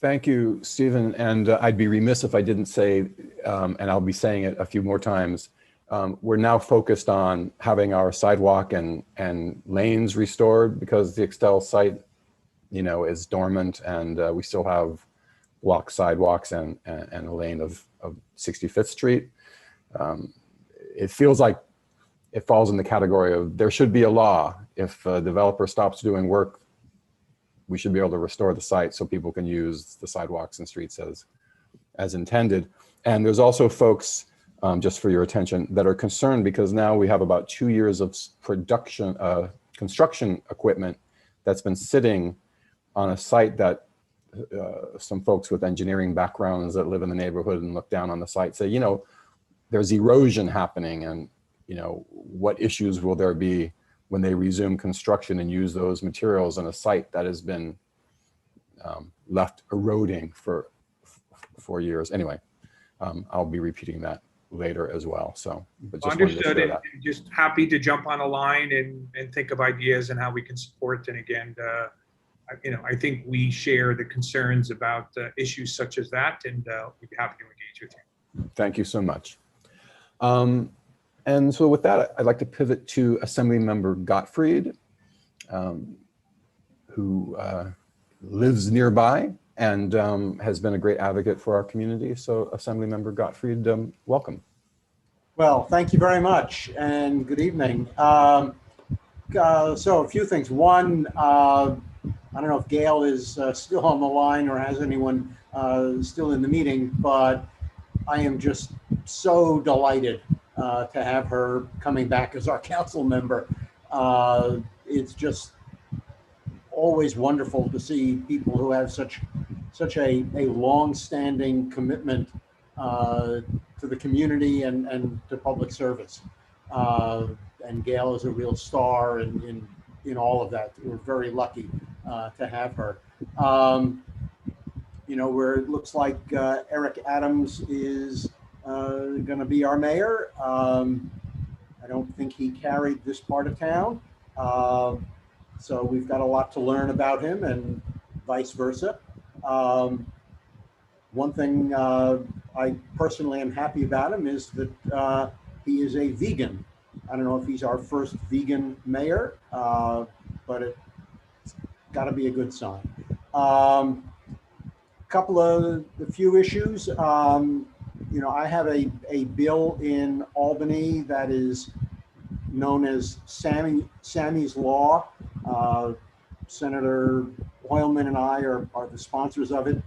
Thank you, Stephen. And I'd be remiss if I didn't say, and I'll be saying it a few more times, we're now focused on having our sidewalk and lanes restored, because the Extell site, is dormant, and we still have blocked sidewalks and a lane of 65th Street. It feels like it falls in the category of there should be a law. If a developer stops doing work, we should be able to restore the site so people can use the sidewalks and streets as intended. And there's also folks, just for your attention, that are concerned because now we have about 2 years of construction equipment that's been sitting on a site that some folks with engineering backgrounds that live in the neighborhood and look down on the site say, there's erosion happening, and what issues will there be when they resume construction and use those materials on a site that has been left eroding for 4 years. Anyway, I'll be repeating that later as well. So, but just understood, and just happy to jump on a line and think of ideas and how we can support. And again, I think we share the concerns about issues such as that, and we'd be happy to engage with you. Thank you so much. And so with that, I'd like to pivot to Assemblymember Gottfried, who lives nearby and has been a great advocate for our community. So Assemblymember Gottfried, welcome. Well, thank you very much and good evening. So a few things. One, I don't know if Gail is still on the line or has anyone still in the meeting, but I am just so delighted to have her coming back as our council member. It's just always wonderful to see people who have such a long-standing commitment to the community and to public service. And Gail is a real star in all of that. We're very lucky to have her. You know, where it looks like Eric Adams is going to be our mayor. I don't think he carried this part of town. So we've got a lot to learn about him and vice versa. One thing I personally am happy about him is that he is a vegan. I don't know if he's our first vegan mayor, but it's got to be a good sign. A few issues. You know, I have a bill in Albany that is known as Sammy's Law. Senator Hoylman and I are the sponsors of it.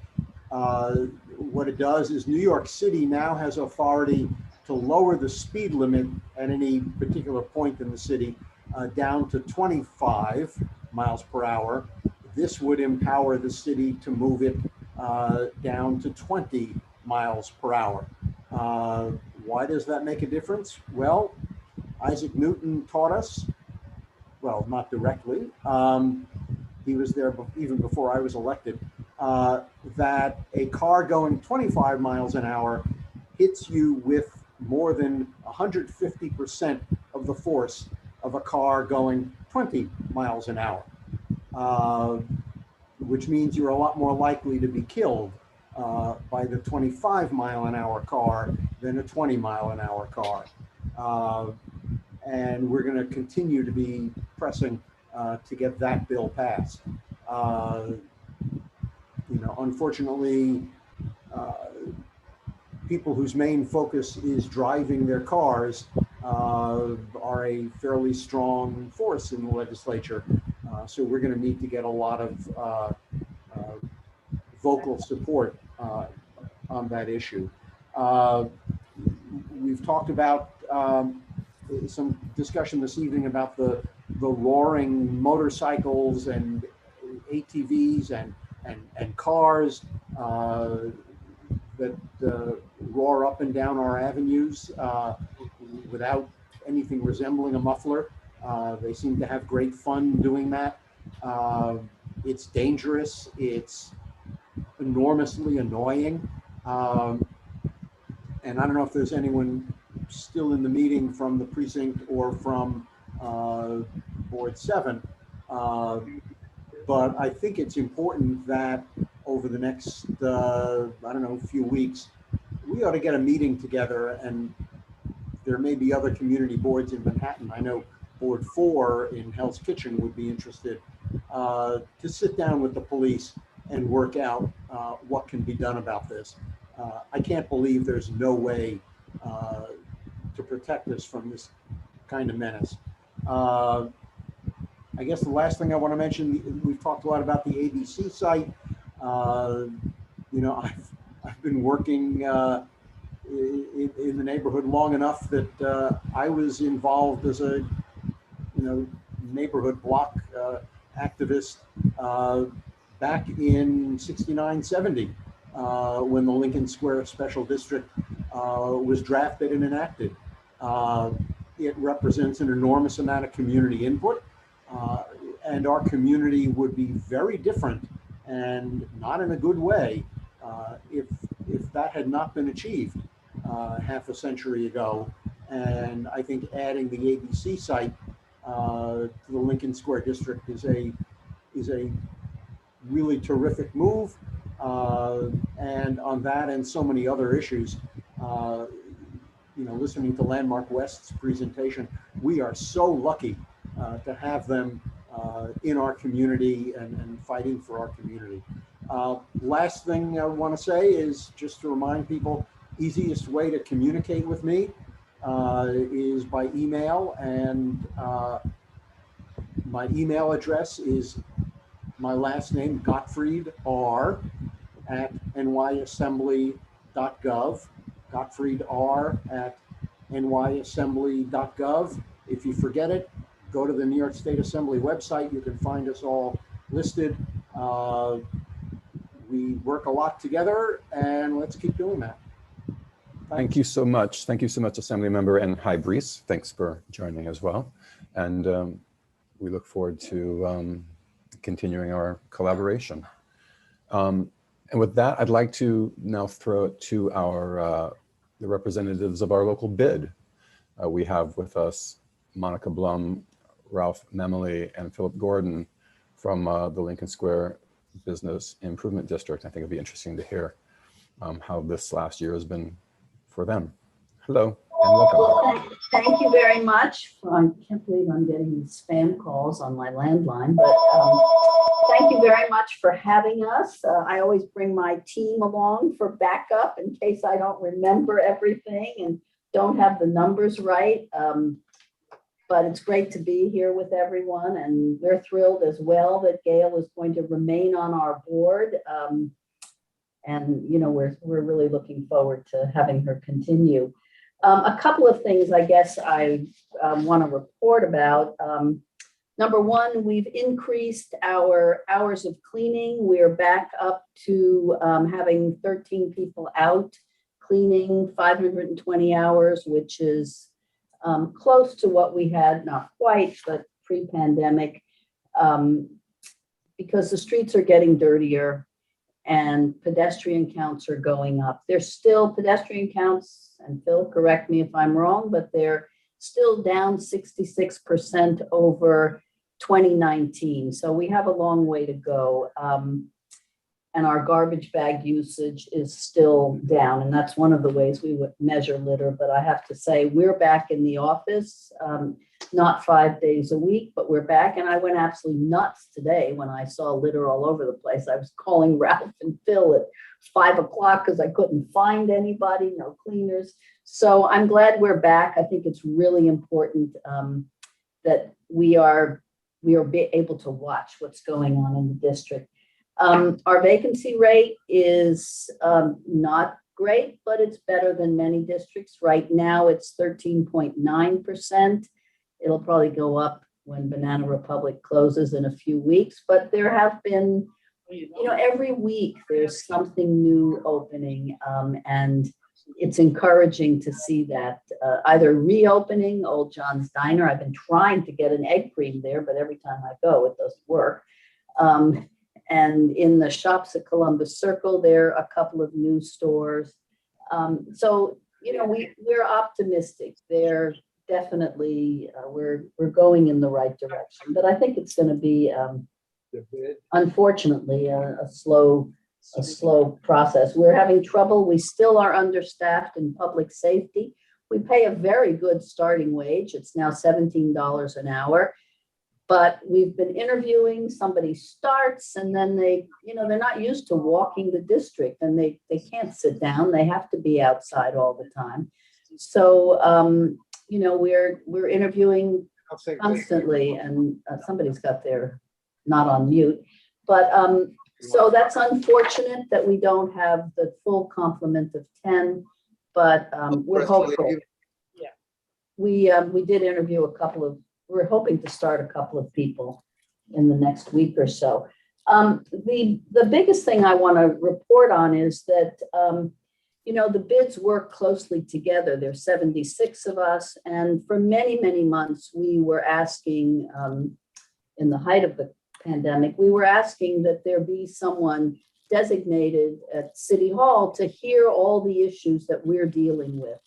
What it does is New York City now has authority to lower the speed limit at any particular point in the city down to 25 miles per hour. This would empower the city to move it down to 20 miles per hour. Why does that make a difference? Well, Isaac Newton taught us, well, not directly, he was there even before I was elected, that a car going 25 miles an hour hits you with more than 150% of the force of a car going 20 miles an hour, which means you're a lot more likely to be killed by the 25 mile an hour car than a 20 mile an hour car. And we're going to continue to be pressing to get that bill passed. You know, unfortunately, people whose main focus is driving their cars are a fairly strong force in the legislature. So we're going to need to get a lot of vocal support on that issue. We've talked about some discussion this evening about the roaring motorcycles and ATVs and cars that roar up and down our avenues without anything resembling a muffler. They seem to have great fun doing that. It's dangerous. It's enormously annoying. And I don't know if there's anyone still in the meeting from the precinct or from Board 7. But I think it's important that over the next, I don't know, few weeks, we ought to get a meeting together, and there may be other community boards in Manhattan. I know Board 4 in Hell's Kitchen would be interested to sit down with the police and work out what can be done about this. I can't believe there's no way to protect us from this kind of menace. I guess the last thing I want to mention, we've talked a lot about the ABC site. You know, I've been working in the neighborhood long enough that I was involved as a, you know, neighborhood block activist back in 69, 70, when the Lincoln Square Special District was drafted and enacted. It represents an enormous amount of community input, and our community would be very different, and not in a good way, if that had not been achieved half a century ago. And I think adding the ABC site to the Lincoln Square District is a really terrific move. And on that and so many other issues, listening to Landmark West's presentation, we are so lucky to have them in our community and fighting for our community. Last thing I want to say is just to remind people, easiest way to communicate with me is by email, and my email address is my last name, Gottfried R, at nyassembly.gov, Gottfried R at nyassembly.gov. If you forget it, go to the New York State Assembly website. You can find us all listed. We work a lot together, and let's keep doing that. Thank you so much. Thank you so much, Assembly Member, and hi, Brees. Thanks for joining as well. And we look forward to continuing our collaboration. And with that, I'd like to now throw it to our the representatives of our local bid. We have with us Monica Blum, Ralph Memley, and Philip Gordon from the Lincoln Square Business Improvement District. I think it'd be interesting to hear how this last year has been for them. Hello and welcome. Well, thank you very much. I can't believe I'm getting these spam calls on my landline, but thank you very much for having us. I always bring my team along for backup in case I don't remember everything and don't have the numbers right. But it's great to be here with everyone, and we're thrilled as well that Gail is going to remain on our board. And we're really looking forward to having her continue. A couple of things I guess I want to report about. Number one, we've increased our hours of cleaning. We're back up to having 13 people out cleaning 520 hours, which is close to what we had, not quite, but pre-pandemic, because the streets are getting dirtier and pedestrian counts are going up. There's still pedestrian counts, and Phil, correct me if I'm wrong, but they're still down 66% over 2019. So we have a long way to go. And our garbage bag usage is still down. And that's one of the ways we would measure litter. But I have to say, we're back in the office, not 5 days a week, but we're back. And I went absolutely nuts today when I saw litter all over the place. I was calling Ralph and Phil at 5 o'clock because I couldn't find anybody, no cleaners. So I'm glad we're back. I think it's really important that we are able to watch what's going on in the district. Our vacancy rate is not great, but it's better than many districts. Right now, it's 13.9%. It'll probably go up when Banana Republic closes in a few weeks, but there have been, every week there's something new opening, and it's encouraging to see that either reopening Old John's Diner. I've been trying to get an egg cream there, but every time I go, it doesn't work. And in the shops at Columbus Circle, there are a couple of new stores. So, we're optimistic. They're definitely, we're going in the right direction. But I think it's going to be, unfortunately, a slow process. We're having trouble. We still are understaffed in public safety. We pay a very good starting wage. It's now $17 an hour. But we've been interviewing, somebody starts, and then they're not used to walking the district, and they can't sit down. They have to be outside all the time. So, we're interviewing constantly, and somebody's got their not on mute. But so that's unfortunate that we don't have the full complement of 10, but we're hopeful. Yeah. We did interview we're hoping to start a couple of people in the next week or so. The biggest thing I want to report on is that, the bids work closely together. There's 76 of us. And for many, many months, we were asking, in the height of the pandemic, we were asking that there be someone designated at City Hall to hear all the issues that we're dealing with,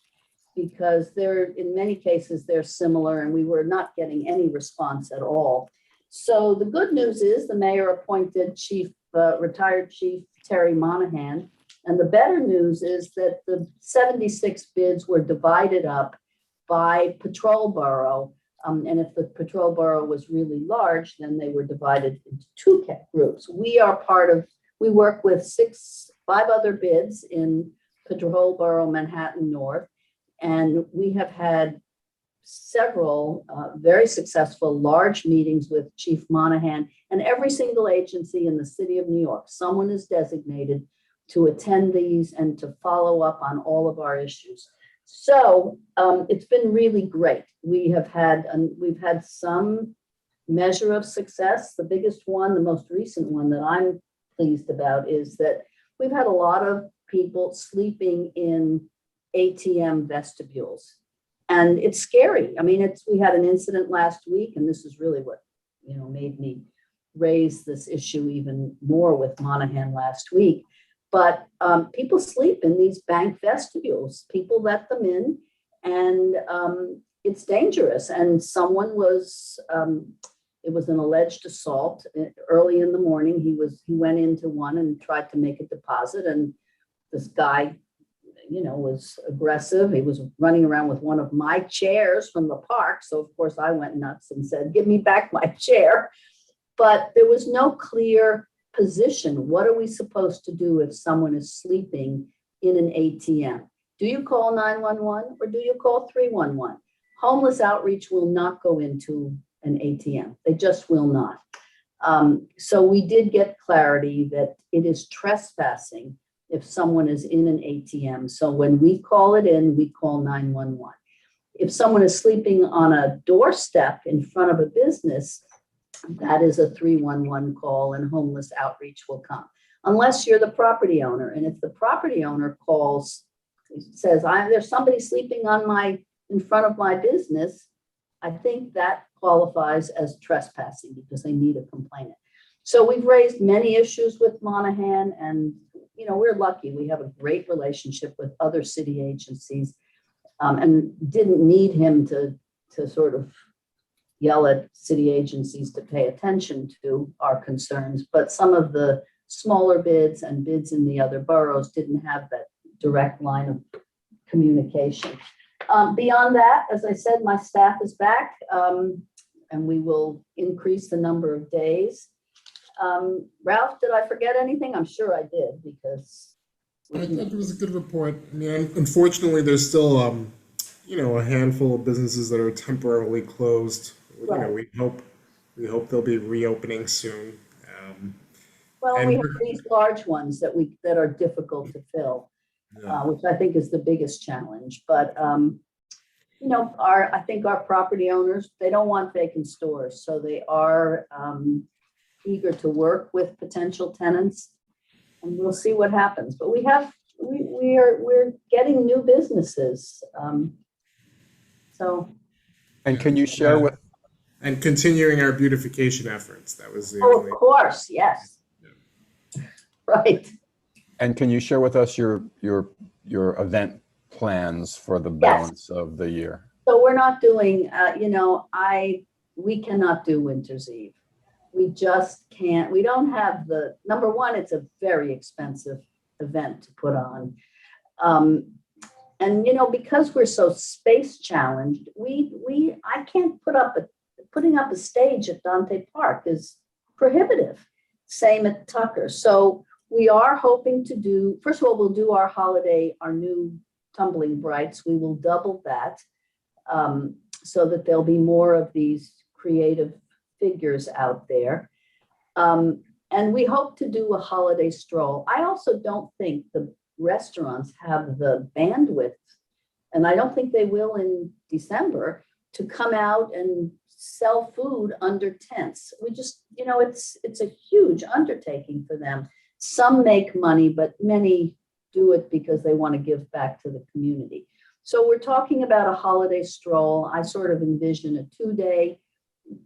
because in many cases, they're similar, and we were not getting any response at all. So the good news is the mayor appointed retired Chief Terry Monahan And the better news is that the 76 bids were divided up by patrol borough. And if the patrol borough was really large, then they were divided into two groups. We work with 5 other bids in patrol borough Manhattan North. And we have had several very successful large meetings with Chief Monahan, and every single agency in the city of New York. Someone is designated to attend these and to follow up on all of our issues. So it's been really great. We've had some measure of success. The biggest one, the most recent one that I'm pleased about is that we've had a lot of people sleeping in ATM vestibules. And it's scary. I mean, we had an incident last week, and this is really what, made me raise this issue even more with Monahan last week. But people sleep in these bank vestibules. People let them in, and it's dangerous. And someone it was an alleged assault early in the morning. He went into one and tried to make a deposit, and this guy, was aggressive. He was running around with one of my chairs from the park. So of course I went nuts and said, "Give me back my chair." But there was no clear position. What are we supposed to do if someone is sleeping in an ATM? Do you call 911 or do you call 311? Homeless outreach will not go into an ATM. They just will not. So we did get clarity that it is trespassing if someone is in an ATM. So when we call it in, we call 911. If someone is sleeping on a doorstep in front of a business, that is a 311 call, and homeless outreach will come. Unless you're the property owner. And if the property owner calls, says, there's somebody sleeping in front of my business, I think that qualifies as trespassing because they need a complainant. So we've raised many issues with Monahan, and we're lucky. We have a great relationship with other city agencies, and didn't need him to sort of yell at city agencies to pay attention to our concerns. But some of the smaller bids and bids in the other boroughs didn't have that direct line of communication. Beyond that, as I said, my staff is back, and we will increase the number of days. Ralph, did I forget anything? I'm sure I did, because I thought it was a good report. I mean, unfortunately, there's still, a handful of businesses that are temporarily closed. Right. We hope they'll be reopening soon. Well, and we have these large ones that are difficult to fill, which I think is the biggest challenge. But I think our property owners, they don't want vacant stores, so they are eager to work with potential tenants, and we'll see what happens. But we're getting new businesses. And can you share with? And continuing our beautification efforts. That was the of course, yes. Yeah. Right. And can you share with us your event plans for the balance of the year? So we're not doing, we cannot do Winter's Eve. We just can't. We don't have number one, it's a very expensive event to put on. And because we're so space challenged, I can't putting up a stage at Dante Park is prohibitive. Same at Tucker. So we are hoping to do, first of all, we'll do our new Tumbling Brights. We will double that so that there'll be more of these creative figures out there. And we hope to do a holiday stroll. I also don't think the restaurants have the bandwidth, and I don't think they will in December, to come out and sell food under tents. We just, it's a huge undertaking for them. Some make money, but many do it because they want to give back to the community. So we're talking about a holiday stroll. I sort of envision a 2-day.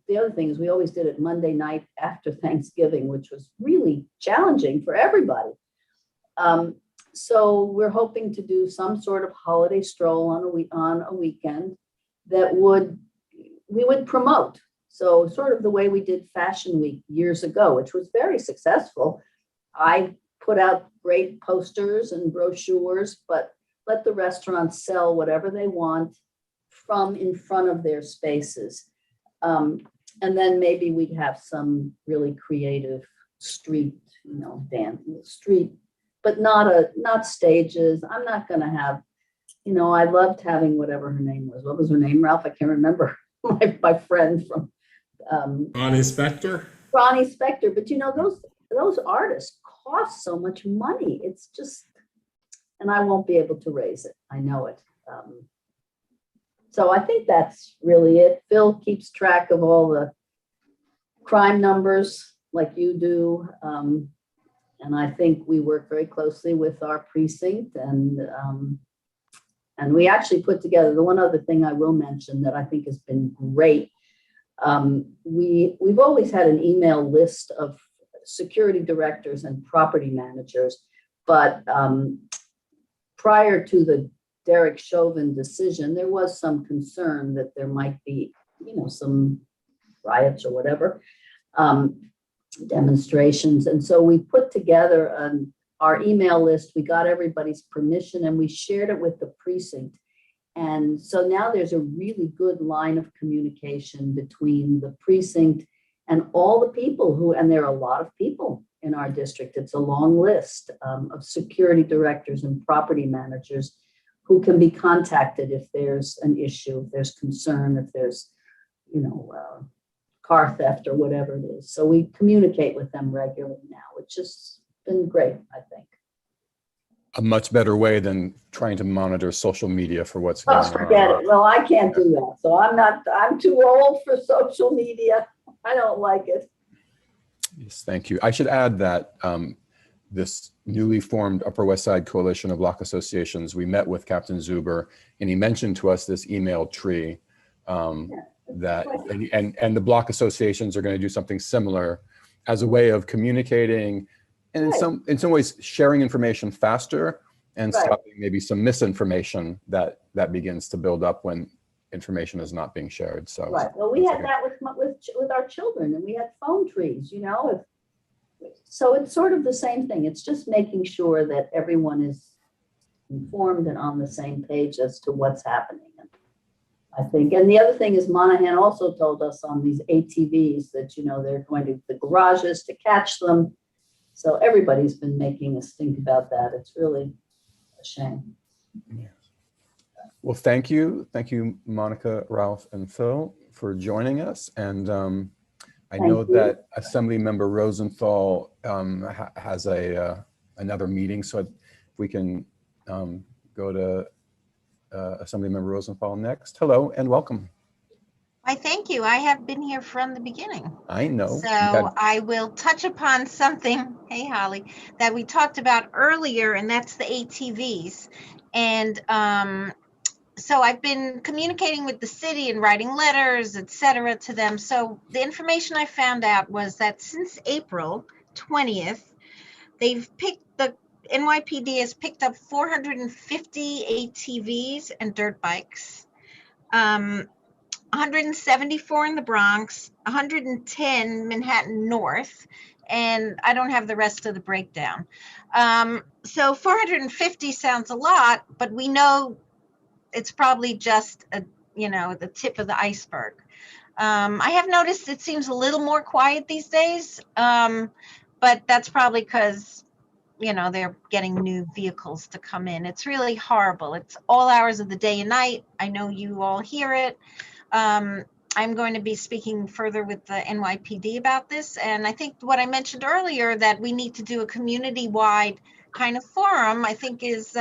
The other thing is we always did it Monday night after Thanksgiving, which was really challenging for everybody. So we're hoping to do some sort of holiday stroll on a weekend that we would promote. So sort of the way we did Fashion Week years ago, which was very successful. I put out great posters and brochures, but let the restaurants sell whatever they want from in front of their spaces. And then maybe we'd have some really creative street, dance street, but not stages. I'm not gonna have, I loved having whatever her name was. What was her name, Ralph? I can't remember. My friend from Bonnie Spector. Ronnie Spector, but those artists cost so much money. It's just, and I won't be able to raise it. I know it. So I think that's really it. Phil keeps track of all the crime numbers like you do. And I think we work very closely with our precinct, and we actually put together, the one other thing I will mention that I think has been great. We've always had an email list of security directors and property managers, but prior to the Derek Chauvin decision, there was some concern that there might be, some riots or whatever, demonstrations. And so we put together our email list. We got everybody's permission and we shared it with the precinct. And so now there's a really good line of communication between the precinct and all the people and there are a lot of people in our district. It's a long list of security directors and property managers who can be contacted if there's an issue, if there's concern, if there's, car theft or whatever it is. So we communicate with them regularly now, which has been great, I think. A much better way than trying to monitor social media for what's going on. Forget it. Well, I can't do that. So I'm too old for social media. I don't like it. Yes, thank you. I should add that this newly formed Upper West Side Coalition of Block Associations, we met with Captain Zuber and he mentioned to us this email tree that, and the block associations are going to do something similar as a way of communicating and in some ways sharing information faster and stopping maybe some misinformation that begins to build up when information is not being shared. So well, we had that with our children, and we had phone trees, so it's sort of the same thing. It's just making sure that everyone is informed and on the same page as to what's happening. I think, and the other thing is Monahan also told us on these ATVs that, they're going to the garages to catch them. So everybody's been making us think about that. It's really a shame. Yeah. Well, thank you. Thank you, Monica, Ralph, and Phil for joining us. And I know that Assemblymember Rosenthal has another meeting. So if we can go to Assemblymember Rosenthal next. Hello and welcome. Why, thank you. I have been here from the beginning. I know. So I will touch upon something, hey Holly, that we talked about earlier, and that's the ATVs. And so I've been communicating with the city and writing letters, etc., to them. So the information I found out was that since April 20th, the NYPD has picked up 450 ATVs and dirt bikes, 174 in the Bronx, 110 Manhattan North, and I don't have the rest of the breakdown. So 450 sounds a lot, but we know it's probably just the tip of the iceberg. I have noticed it seems a little more quiet these days, but that's probably because they're getting new vehicles to come in. It's really horrible. It's all hours of the day and night. I know you all hear it. I'm going to be speaking further with the NYPD about this. And I think what I mentioned earlier, that we need to do a community-wide kind of forum, I think is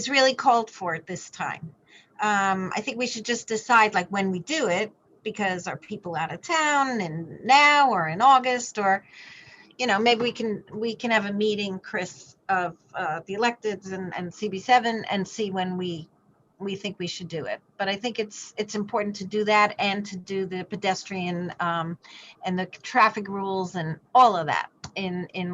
really called for at this time. I think we should just decide when we do it, because are people out of town and now or in August, or maybe we can have a meeting, Chris, of the electeds and CB7 and see when we think we should do it. But I think it's important to do that and to do the pedestrian and the traffic rules and all of that in a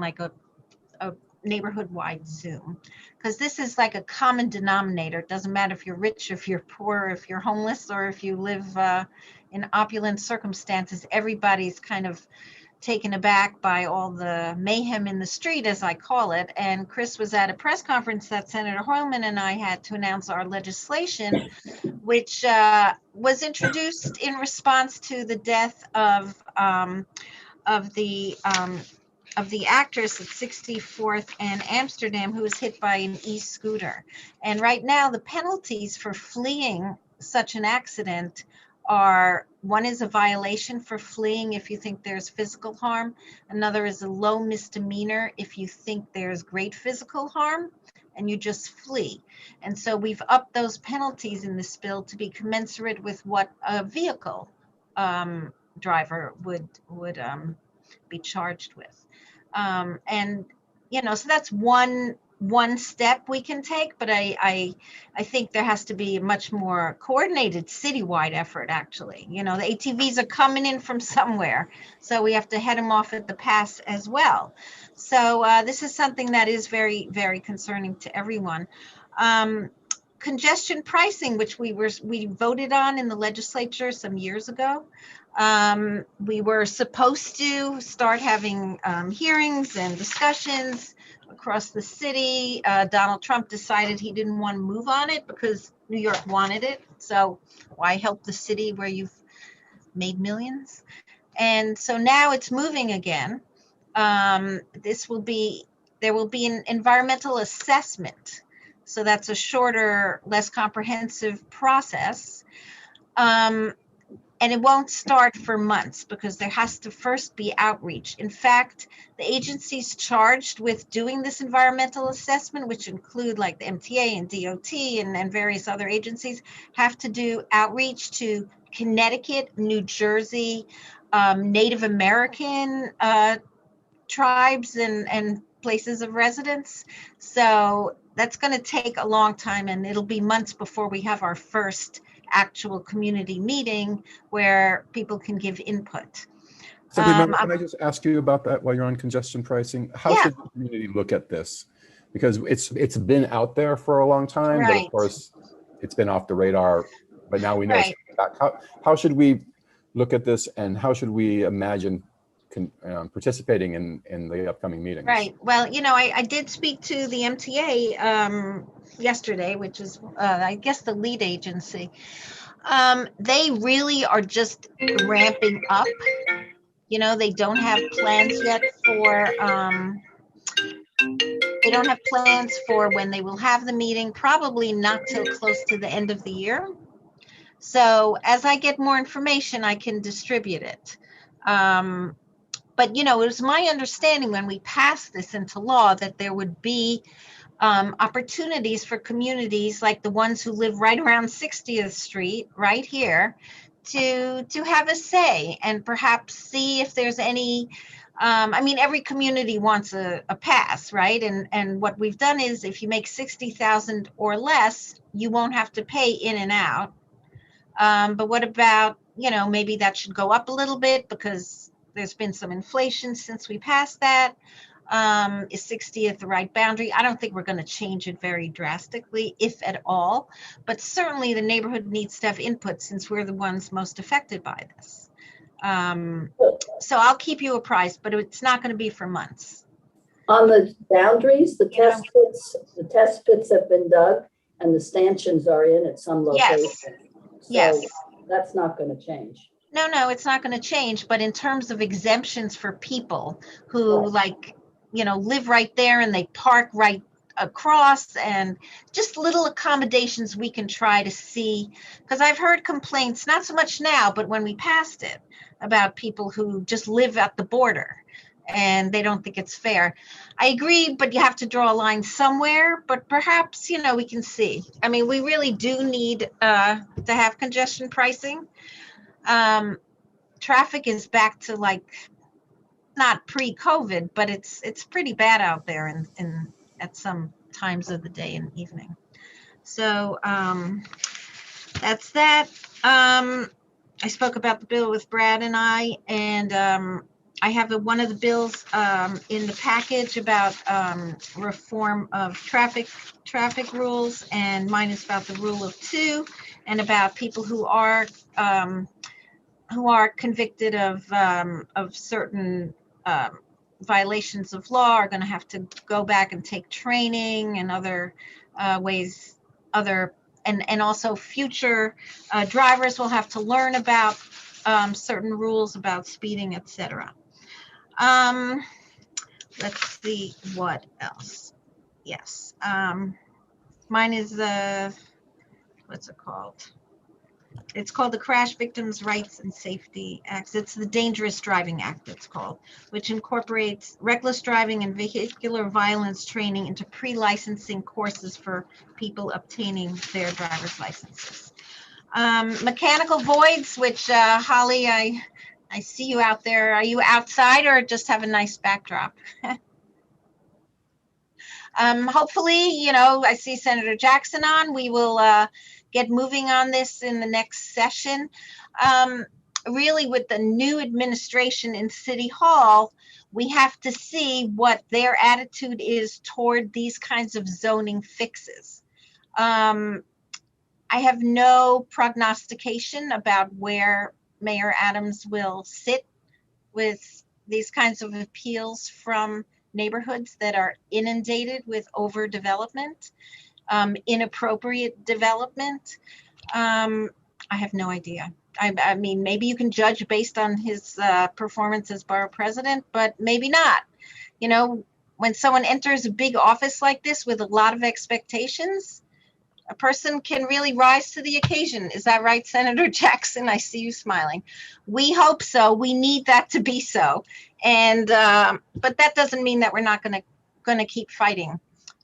neighborhood-wide Zoom, because this is like a common denominator. It doesn't matter if you're rich, if you're poor, if you're homeless, or if you live in opulent circumstances. Everybody's kind of taken aback by all the mayhem in the street, as I call it. And Chris was at a press conference that Senator Hoylman and I had to announce our legislation, which was introduced in response to the death of the actress at 64th and Amsterdam, who was hit by an e-scooter. And right now, the penalties for fleeing such an accident are, one is a violation for fleeing if you think there's physical harm. Another is a low misdemeanor if you think there's great physical harm and you just flee. And so we've upped those penalties in this bill to be commensurate with what a vehicle driver would be charged with. And, you know, so that's one step we can take, but I think there has to be a much more coordinated citywide effort, actually. You know, the ATVs are coming in from somewhere, so we have to head them off at the pass as well. So this is something that is very, very concerning to everyone. Congestion pricing, which we voted on in the legislature some years ago. We were supposed to start having hearings and discussions across the city. Donald Trump decided he didn't want to move on it because New York wanted it. So why help the city where you've made millions? And so now it's moving again. There will be an environmental assessment. So that's a shorter, less comprehensive process. And it won't start for months because there has to first be outreach. In fact, the agencies charged with doing this environmental assessment, which include like the MTA and DOT and various other agencies, have to do outreach to Connecticut, New Jersey, Native American tribes and places of residence. So that's going to take a long time, and it'll be months before we have our first actual community meeting where people can give input. So remember, can I just ask you about that while you're on congestion pricing? How should the community look at this? Because it's been out there for a long time, but of course it's been off the radar, but now we know it's coming back. How should we look at this, and how should we imagine participating in the upcoming meetings? Right. Well, you know, I did speak to the MTA yesterday, which is, I guess, the lead agency. They really are just ramping up. You know, they don't have plans yet for, when they will have the meeting, probably not till close to the end of the year. So as I get more information, I can distribute it. But, you know, it was my understanding when we passed this into law that there would be opportunities for communities like the ones who live right around 60th Street, right here, to have a say and perhaps see if there's any, I mean, every community wants a pass, right? And what we've done is if you make 60,000 or less, you won't have to pay in and out. But what about, you know, maybe that should go up a little bit because there's been some inflation since we passed that. Is 60th the right boundary? I don't think we're going to change it very drastically, if at all. But certainly the neighborhood needs to have input since we're the ones most affected by this. So I'll keep you apprised, but it's not going to be for months. On the boundaries, the test pits have been dug and the stanchions are in at some location. Yes. So that's not going to change. No, it's not going to change. But in terms of exemptions for people who like, you know, live right there and they park right across, and just little accommodations we can try to see, because I've heard complaints, not so much now, but when we passed it, about people who just live at the border and they don't think it's fair. I agree, but you have to draw a line somewhere, but perhaps, you know, we can see. I mean, we really do need to have congestion pricing. Traffic is back to like, not pre-COVID, but it's pretty bad out there in at some times of the day and evening. So that's that. I spoke about the bill with Brad and I, and I have one of the bills in the package about reform of traffic rules, and mine is about the rule of two and about people who are who are convicted of certain violations of law are going to have to go back and take training and other ways, and also future drivers will have to learn about certain rules about speeding, etc. Let's see what else. Yes, mine is what's it called? It's called the Crash Victims' Rights and Safety Act. It's the Dangerous Driving Act, it's called, which incorporates reckless driving and vehicular violence training into pre-licensing courses for people obtaining their driver's licenses. Mechanical voids, which Holly, I see you out there. Are you outside or just have a nice backdrop? Hopefully, you know, I see Senator Jackson on. We will get moving on this in the next session. Really, with the new administration in City Hall, we have to see what their attitude is toward these kinds of zoning fixes. I have no prognostication about where Mayor Adams will sit with these kinds of appeals from neighborhoods that are inundated with overdevelopment, inappropriate development. I have no idea. I mean, maybe you can judge based on his performance as borough president, but maybe not. You know, when someone enters a big office like this with a lot of expectations, a person can really rise to the occasion. Is that right, Senator Jackson? I see you smiling. We hope so. We need that to be so. And but that doesn't mean that we're not going to keep fighting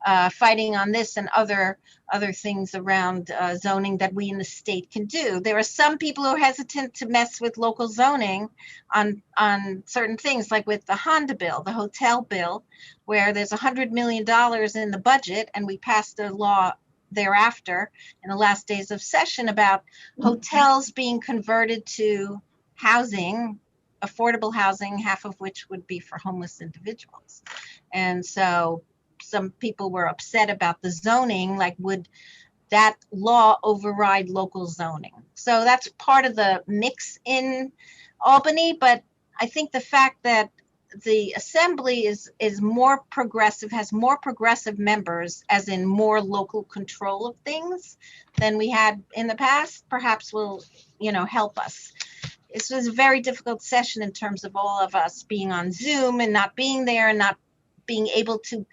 on this and other things around zoning that we in the state can do. There are some people who are hesitant to mess with local zoning on certain things, like with the Honda bill, the hotel bill, where there's $100 million in the budget, and we passed a law thereafter in the last days of session about hotels being converted to housing, affordable housing, half of which would be for homeless individuals. And so some people were upset about the zoning, like would that law override local zoning? So that's part of the mix in Albany, but I think the fact that the assembly is more progressive, has more progressive members, as in more local control of things than we had in the past, perhaps will, you know, help us. This was a very difficult session in terms of all of us being on Zoom and not being there and not being able to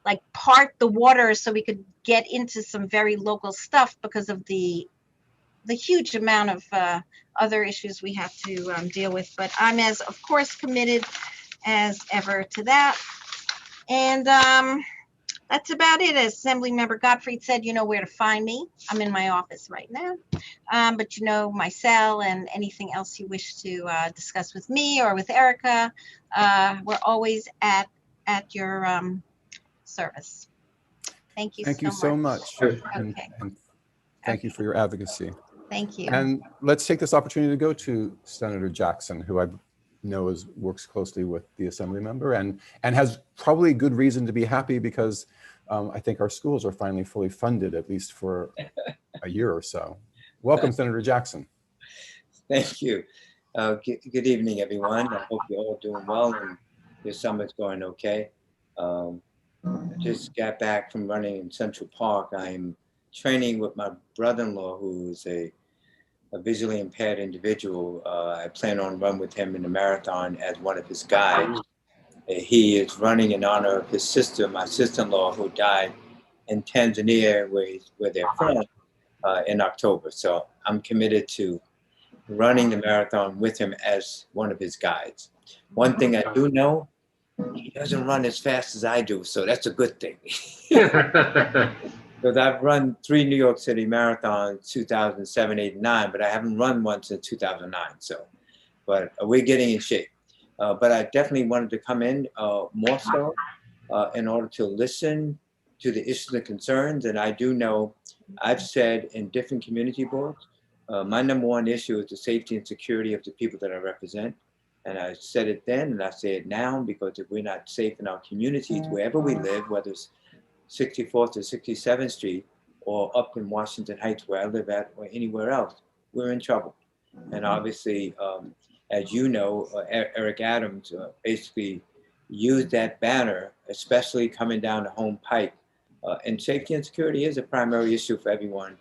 like part the water so we could get into some very local stuff because of the huge amount of other issues we have to deal with. But I'm of course committed as ever to that. And that's about it. As Assemblymember Gottfried said, you know where to find me. I'm in my office right now. But you know my cell and anything else you wish to discuss with me or with Erica. We're always at your service. Thank you. Thank you so much. Okay. And thank you for your advocacy. Thank you. And let's take this opportunity to go to Senator Jackson, who I know works closely with the Assembly member and has probably good reason to be happy because I think our schools are finally fully funded, at least for a year or so. Welcome, Senator Jackson. Thank you. Good evening, everyone. I hope you're all doing well and your summer's going okay. I just got back from running in Central Park. I'm training with my brother-in-law, who is a visually impaired individual. I plan on running with him in the marathon as one of his guides. He is running in honor of his sister, my sister-in-law, who died in Tanzania, where they're from, in October. So I'm committed to running the marathon with him as one of his guides. One thing I do know, he doesn't run as fast as I do, so that's a good thing. Because I've run 3 New York City marathons, 2007, 8, and 9, but I haven't run one since 2009. So, but we're getting in shape. But I definitely wanted to come in more so in order to listen to the issues and concerns. And I do know I've said in different community boards, my #1 issue is the safety and security of the people that I represent. And I said it then and I say it now, because if we're not safe in our communities, wherever we live, whether it's 64th or 67th Street or up in Washington Heights where I live at or anywhere else, we're in trouble. And obviously, as you know, Eric Adams basically used that banner, especially coming down the home pike. And safety and security is a primary issue for everyone.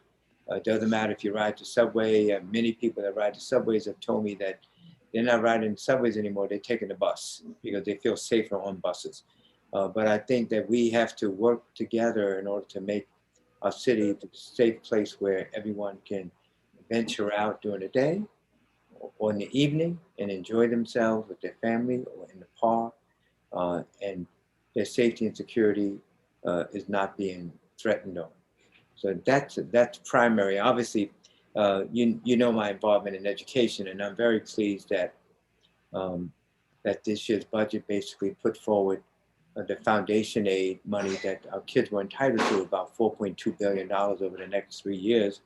It doesn't matter if you ride the subway. Many people that ride the subways have told me that they're not riding the subways anymore. They're taking the bus because they feel safer on buses. But I think that we have to work together in order to make our city a safe place where everyone can venture out during the day or in the evening and enjoy themselves with their family or in the park. And their safety and security is not being threatened on. So that's primary. Obviously, you know my involvement in education, and I'm very pleased that that this year's budget basically put forward the foundation aid money that our kids were entitled to, about $4.2 billion over the next 3 years.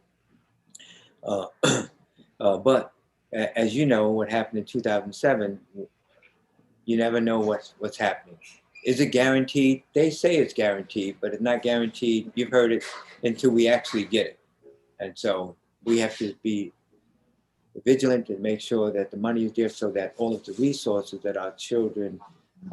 But as you know, what happened in 2007, you never know what's happening. Is it guaranteed? They say it's guaranteed, but it's not guaranteed. You've heard it until we actually get it. And so we have to be vigilant and make sure that the money is there so that all of the resources that our children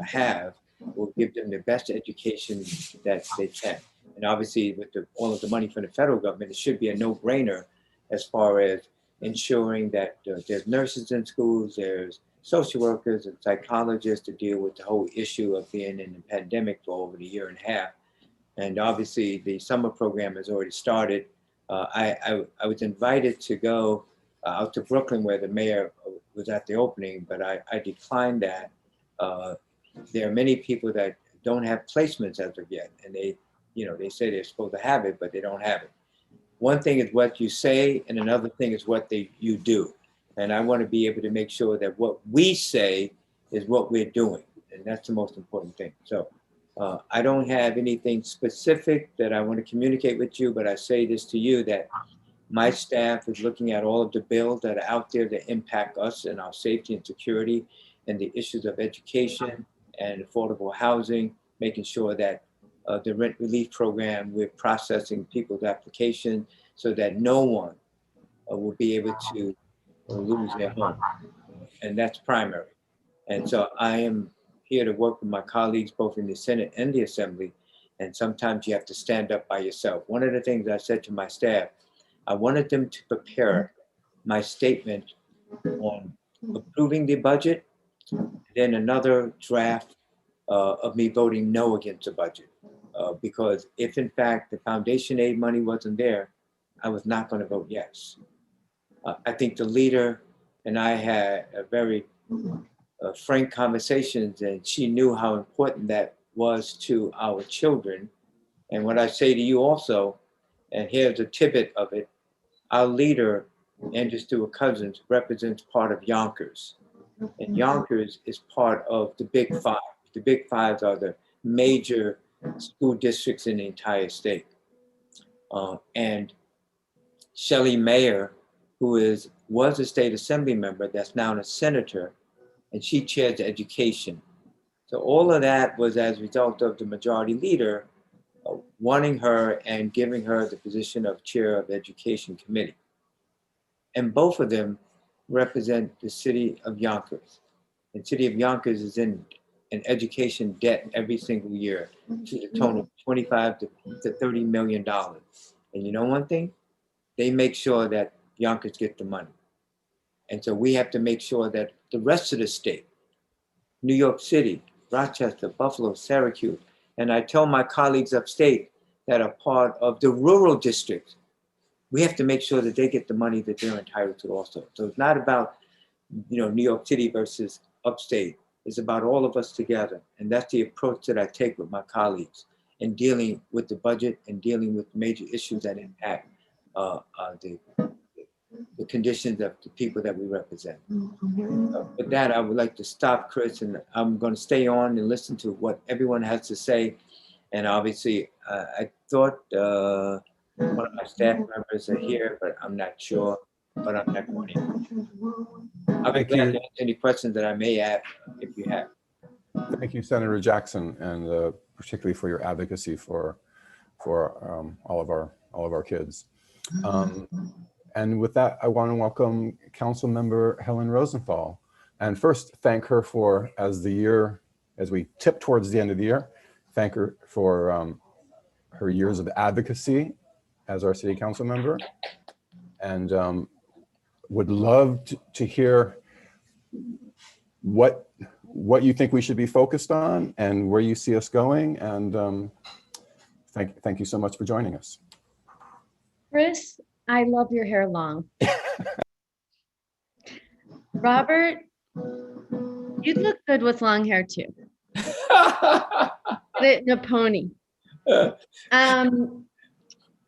have will give them the best education that they can. And obviously with all of the money from the federal government, it should be a no-brainer as far as ensuring that there's nurses in schools, there's social workers and psychologists to deal with the whole issue of being in the pandemic for over a year and a half. And obviously the summer program has already started. I was invited to go out to Brooklyn where the mayor was at the opening, but I declined that. There are many people that don't have placements as of yet, and they say they're supposed to have it, but they don't have it. One thing is what you say, and another thing is what you do. And I want to be able to make sure that what we say is what we're doing, and that's the most important thing. So I don't have anything specific that I want to communicate with you, but I say this to you that my staff is looking at all of the bills that are out there that impact us and our safety and security and the issues of education and affordable housing, making sure that the rent relief program, we're processing people's application so that no one will be able to lose their home. And that's primary. And so I am here to work with my colleagues, both in the Senate and the Assembly. And sometimes you have to stand up by yourself. One of the things I said to my staff, I wanted them to prepare my statement on approving the budget, then another draft of me voting no against the budget. Because if in fact the foundation aid money wasn't there, I was not going to vote yes. I think the leader and I had a very frank conversations, and she knew how important that was to our children. And what I say to you also, and here's a tidbit of it, our leader, Andrew Stewart Cousins, represents part of Yonkers. And Yonkers is part of the Big Five. The Big Fives are the major school districts in the entire state. And Shelley Mayer, who was a state assembly member, that's now a senator, and she chairs education. So all of that was as a result of the majority leader wanting her and giving her the position of chair of the education committee. And both of them represent the city of Yonkers. And city of Yonkers is in an education debt every single year to the tone of $25 to $30 million. And you know one thing? They make sure that Yonkers get the money. And so we have to make sure that the rest of the state, New York City, Rochester, Buffalo, Syracuse, and I tell my colleagues upstate that are part of the rural districts, we have to make sure that they get the money that they're entitled to also. So it's not about, New York City versus upstate. It's about all of us together. And that's the approach that I take with my colleagues in dealing with the budget and dealing with major issues that impact the conditions of the people that we represent. With that, I would like to stop, Chris, and I'm going to stay on and listen to what everyone has to say. And obviously, I thought one of my staff members are here, but I'm not sure, but I'm not going to. I'll be glad to answer any questions that I may have if you have. Thank you, Senator Jackson, and particularly for your advocacy for all of our kids. And with that, I want to welcome Councilmember Helen Rosenthal. And first, thank her for, as we tip towards the end of the year, thank her for her years of advocacy as our city council member. And would love to hear what you think we should be focused on and where you see us going. And thank you so much for joining us. Chris, I love your hair long. Robert, you'd look good with long hair too. Put it in a pony.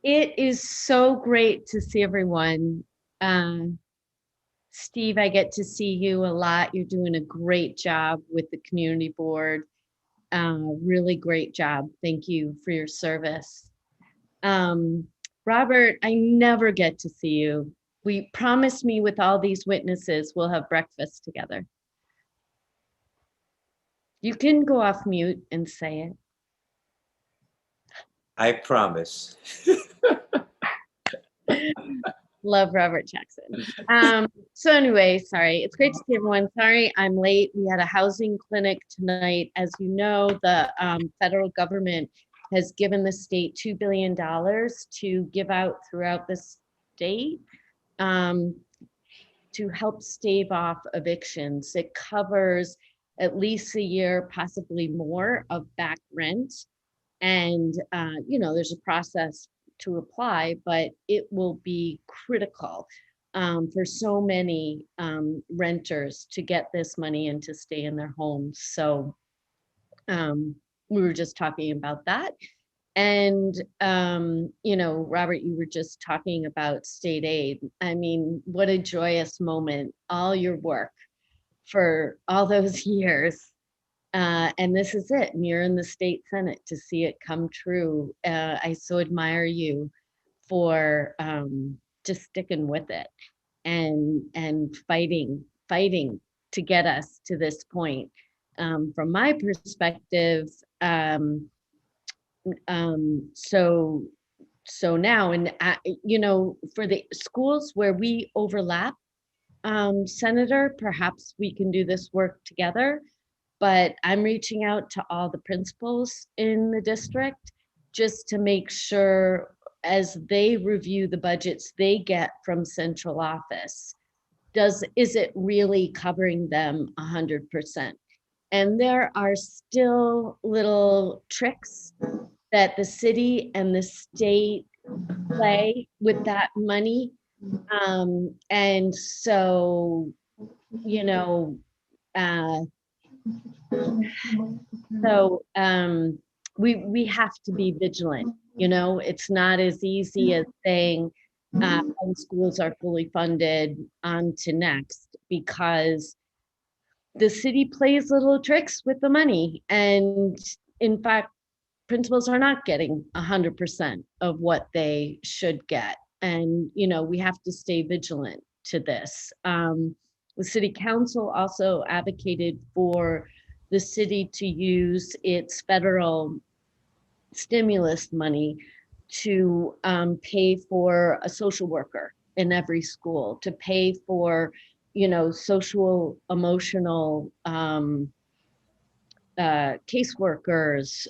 It is so great to see everyone. Steve, I get to see you a lot. You're doing a great job with the community board. Really great job. Thank you for your service. Robert, I never get to see you. We promised me with all these witnesses, we'll have breakfast together. You can go off mute and say it. I promise. Love Robert Jackson. So anyway, sorry. It's great to see everyone. Sorry, I'm late. We had a housing clinic tonight. As you know, the federal government has given the state $2 billion to give out throughout the state to help stave off evictions. It covers at least a year, possibly more, of back rent. And, there's a process to apply, but it will be critical for so many renters to get this money and to stay in their homes. So we were just talking about that. And, Robert, you were just talking about state aid. I mean, what a joyous moment, all your work for all those years. And this is it, and you're in the state Senate to see it come true. I so admire you for just sticking with it and fighting to get us to this point. From my perspective, so now, and for the schools where we overlap, Senator, perhaps we can do this work together. But I'm reaching out to all the principals in the district just to make sure, as they review the budgets they get from central office, is it really covering them 100%? And there are still little tricks that the city and the state play with that money. And so, we have to be vigilant. It's not as easy as saying when schools are fully funded on to next, because the city plays little tricks with the money. And in fact, principals are not getting 100% of what they should get. And, we have to stay vigilant to this. The city council also advocated for the city to use its federal stimulus money to pay for a social worker in every school, to pay for, social, emotional caseworkers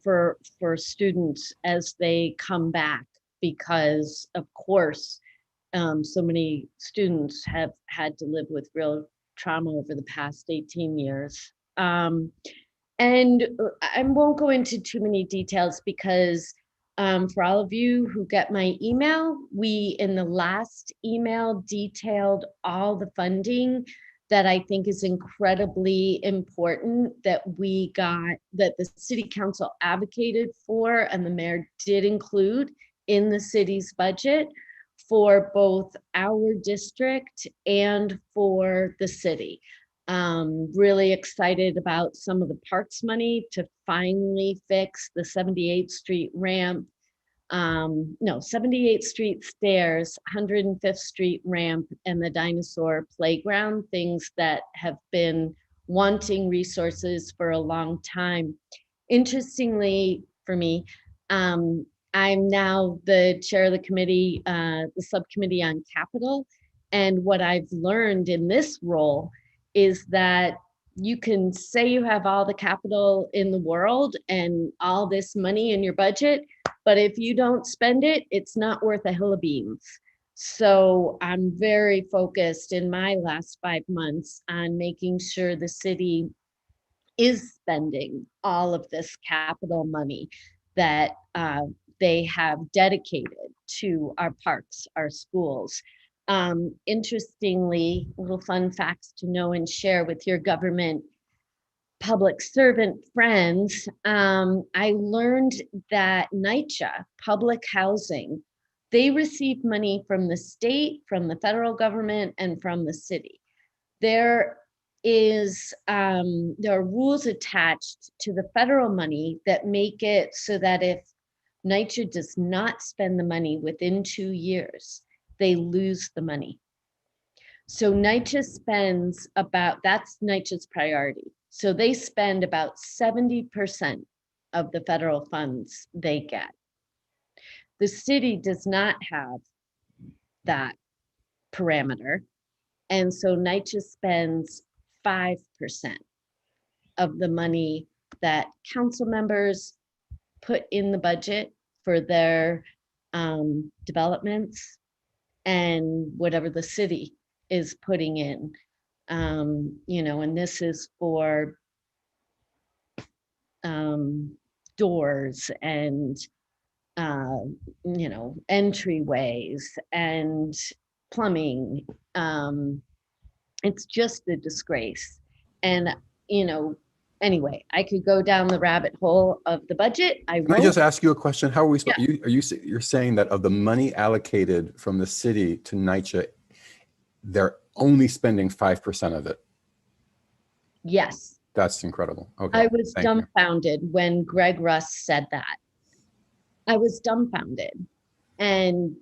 for students as they come back, because of course, so many students have had to live with real trauma over the past 18 years. And I won't go into too many details because for all of you who get my email, we in the last email detailed all the funding that I think is incredibly important that we got, that the city council advocated for, and the mayor did include in the city's budget for both our district and for the city. Really excited about some of the parks money to finally fix the 78th Street ramp, 78th Street stairs, 105th Street ramp, and the dinosaur playground, things that have been wanting resources for a long time. Interestingly for me, I'm now the chair of the committee, the subcommittee on capital. And what I've learned in this role is that you can say you have all the capital in the world and all this money in your budget, but if you don't spend it, it's not worth a hill of beans. So I'm very focused in my last 5 months on making sure the city is spending all of this capital money that they have dedicated to our parks, our schools. Interestingly, little fun facts to know and share with your government public servant friends. I learned that NYCHA, public housing, they receive money from the state, from the federal government, and from the city. There are rules attached to the federal money that make it so that if NYCHA does not spend the money within 2 years, they lose the money. So NYCHA spends that's NYCHA's priority. So they spend about 70% of the federal funds they get. The city does not have that parameter. And so NYCHA spends 5% of the money that council members put in the budget for their developments and whatever the city is putting in. And this is for doors and entryways and plumbing. It's just a disgrace. And anyway, I could go down the rabbit hole of the budget. Can I just ask you a question? How are we? You're saying that of the money allocated from the city to NYCHA, they're only spending 5% of it? Yes. That's incredible. Okay. I was dumbfounded when Greg Russ said that. I was dumbfounded. And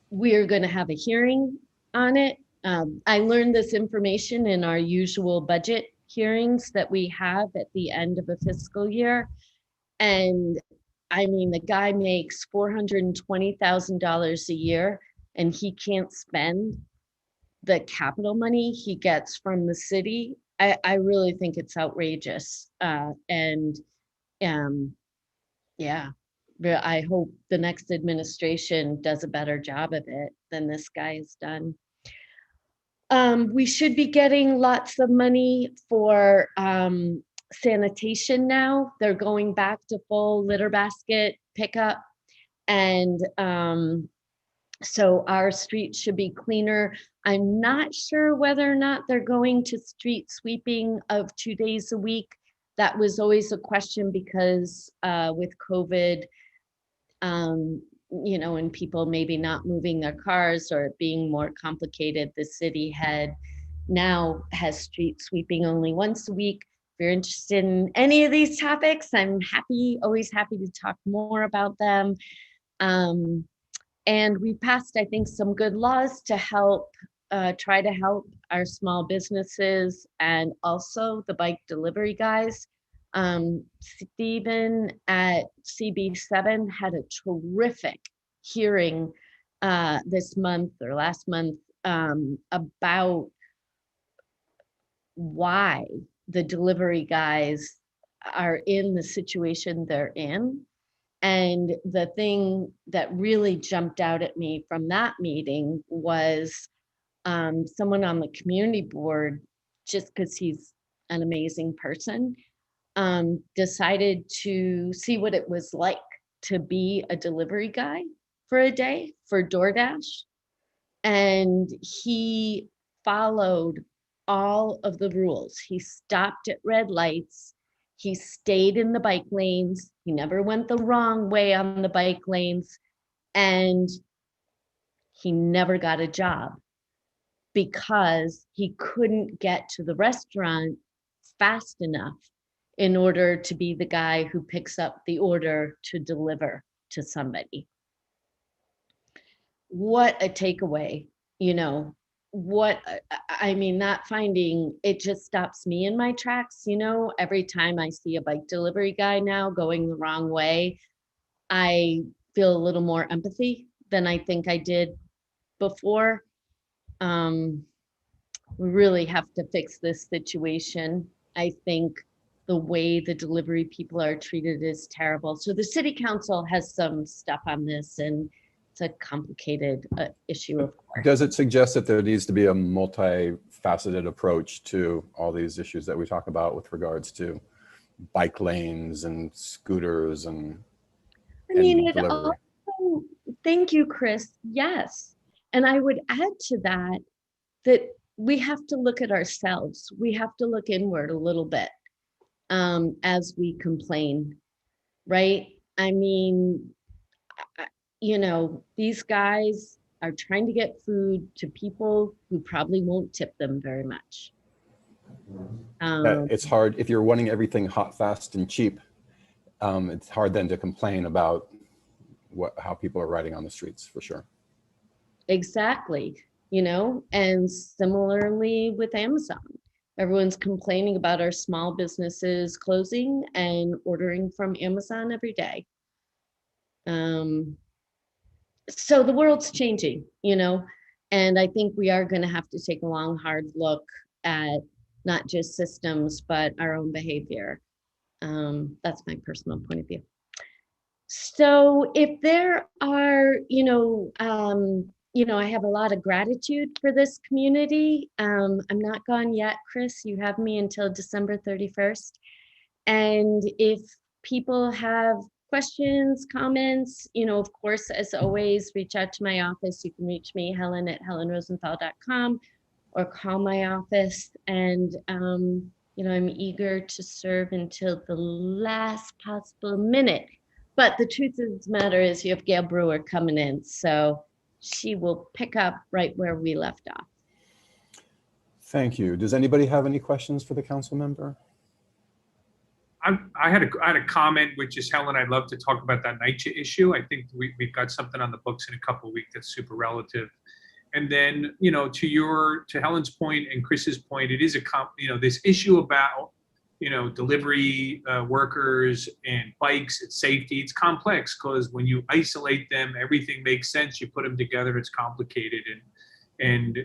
we're going to have a hearing on it. I learned this information in our usual budget hearings that we have at the end of a fiscal year. And I mean, the guy makes $420,000 a year and he can't spend the capital money he gets from the city. I really think it's outrageous. Yeah, I hope the next administration does a better job of it than this guy has done. We should be getting lots of money for sanitation now. They're going back to full litter basket pickup. And so our streets should be cleaner. I'm not sure whether or not they're going to street sweeping of 2 days a week. That was always a question because with COVID, and people maybe not moving their cars or it being more complicated, the city now has street sweeping only once a week. If you're interested in any of these topics, I'm always happy to talk more about them. And we passed, I think, some good laws to try to help our small businesses and also the bike delivery guys. Stephen at CB7 had a terrific hearing this month or last month about why the delivery guys are in the situation they're in. And the thing that really jumped out at me from that meeting was someone on the community board, just because he's an amazing person, decided to see what it was like to be a delivery guy for a day for DoorDash. And he followed all of the rules. He stopped at red lights. He stayed in the bike lanes. He never went the wrong way on the bike lanes. And he never got a job because he couldn't get to the restaurant fast enough in order to be the guy who picks up the order to deliver to somebody. What a takeaway, that finding, it just stops me in my tracks. Every time I see a bike delivery guy now going the wrong way, I feel a little more empathy than I think I did before. We really have to fix this situation. I think the way the delivery people are treated is terrible. So the city council has some stuff on this, and it's a complicated issue, of course. Does it suggest that there needs to be a multifaceted approach to all these issues that we talk about with regards to bike lanes and scooters and I mean, it delivery? also, thank you, Chris. Yes. And I would add to that, that we have to look at ourselves. We have to look inward a little bit as we complain, right? I mean, you know, these guys are trying to get food to people who probably won't tip them very much. It's hard if you're wanting everything hot, fast, and cheap. It's hard then to complain about how people are riding on the streets, for sure. Exactly, you know, and similarly with Amazon. Everyone's complaining about our small businesses closing and ordering from Amazon every day. So the world's changing, you know, and I think we are going to have to take a long, hard look at not just systems, but our own behavior. That's my personal point of view. So if there are, I have a lot of gratitude for this community. I'm not gone yet, Chris. You have me until December 31st. And if people have questions, comments, of course, as always, reach out to my office. You can reach me, helen@helenrosenthal.com, or call my office. And, I'm eager to serve until the last possible minute. But the truth of the matter is you have Gail Brewer coming in, so she will pick up right where we left off. Thank you. Does anybody have any questions for the council member? I had a comment, which is, Helen, I'd love to talk about that NYCHA issue. I think we've got something on the books in a couple of weeks that's super relative. And then, to Helen's point and Chris's point, it is this issue about, delivery workers and bikes and safety. It's complex because when you isolate them, everything makes sense. You put them together, it's complicated. And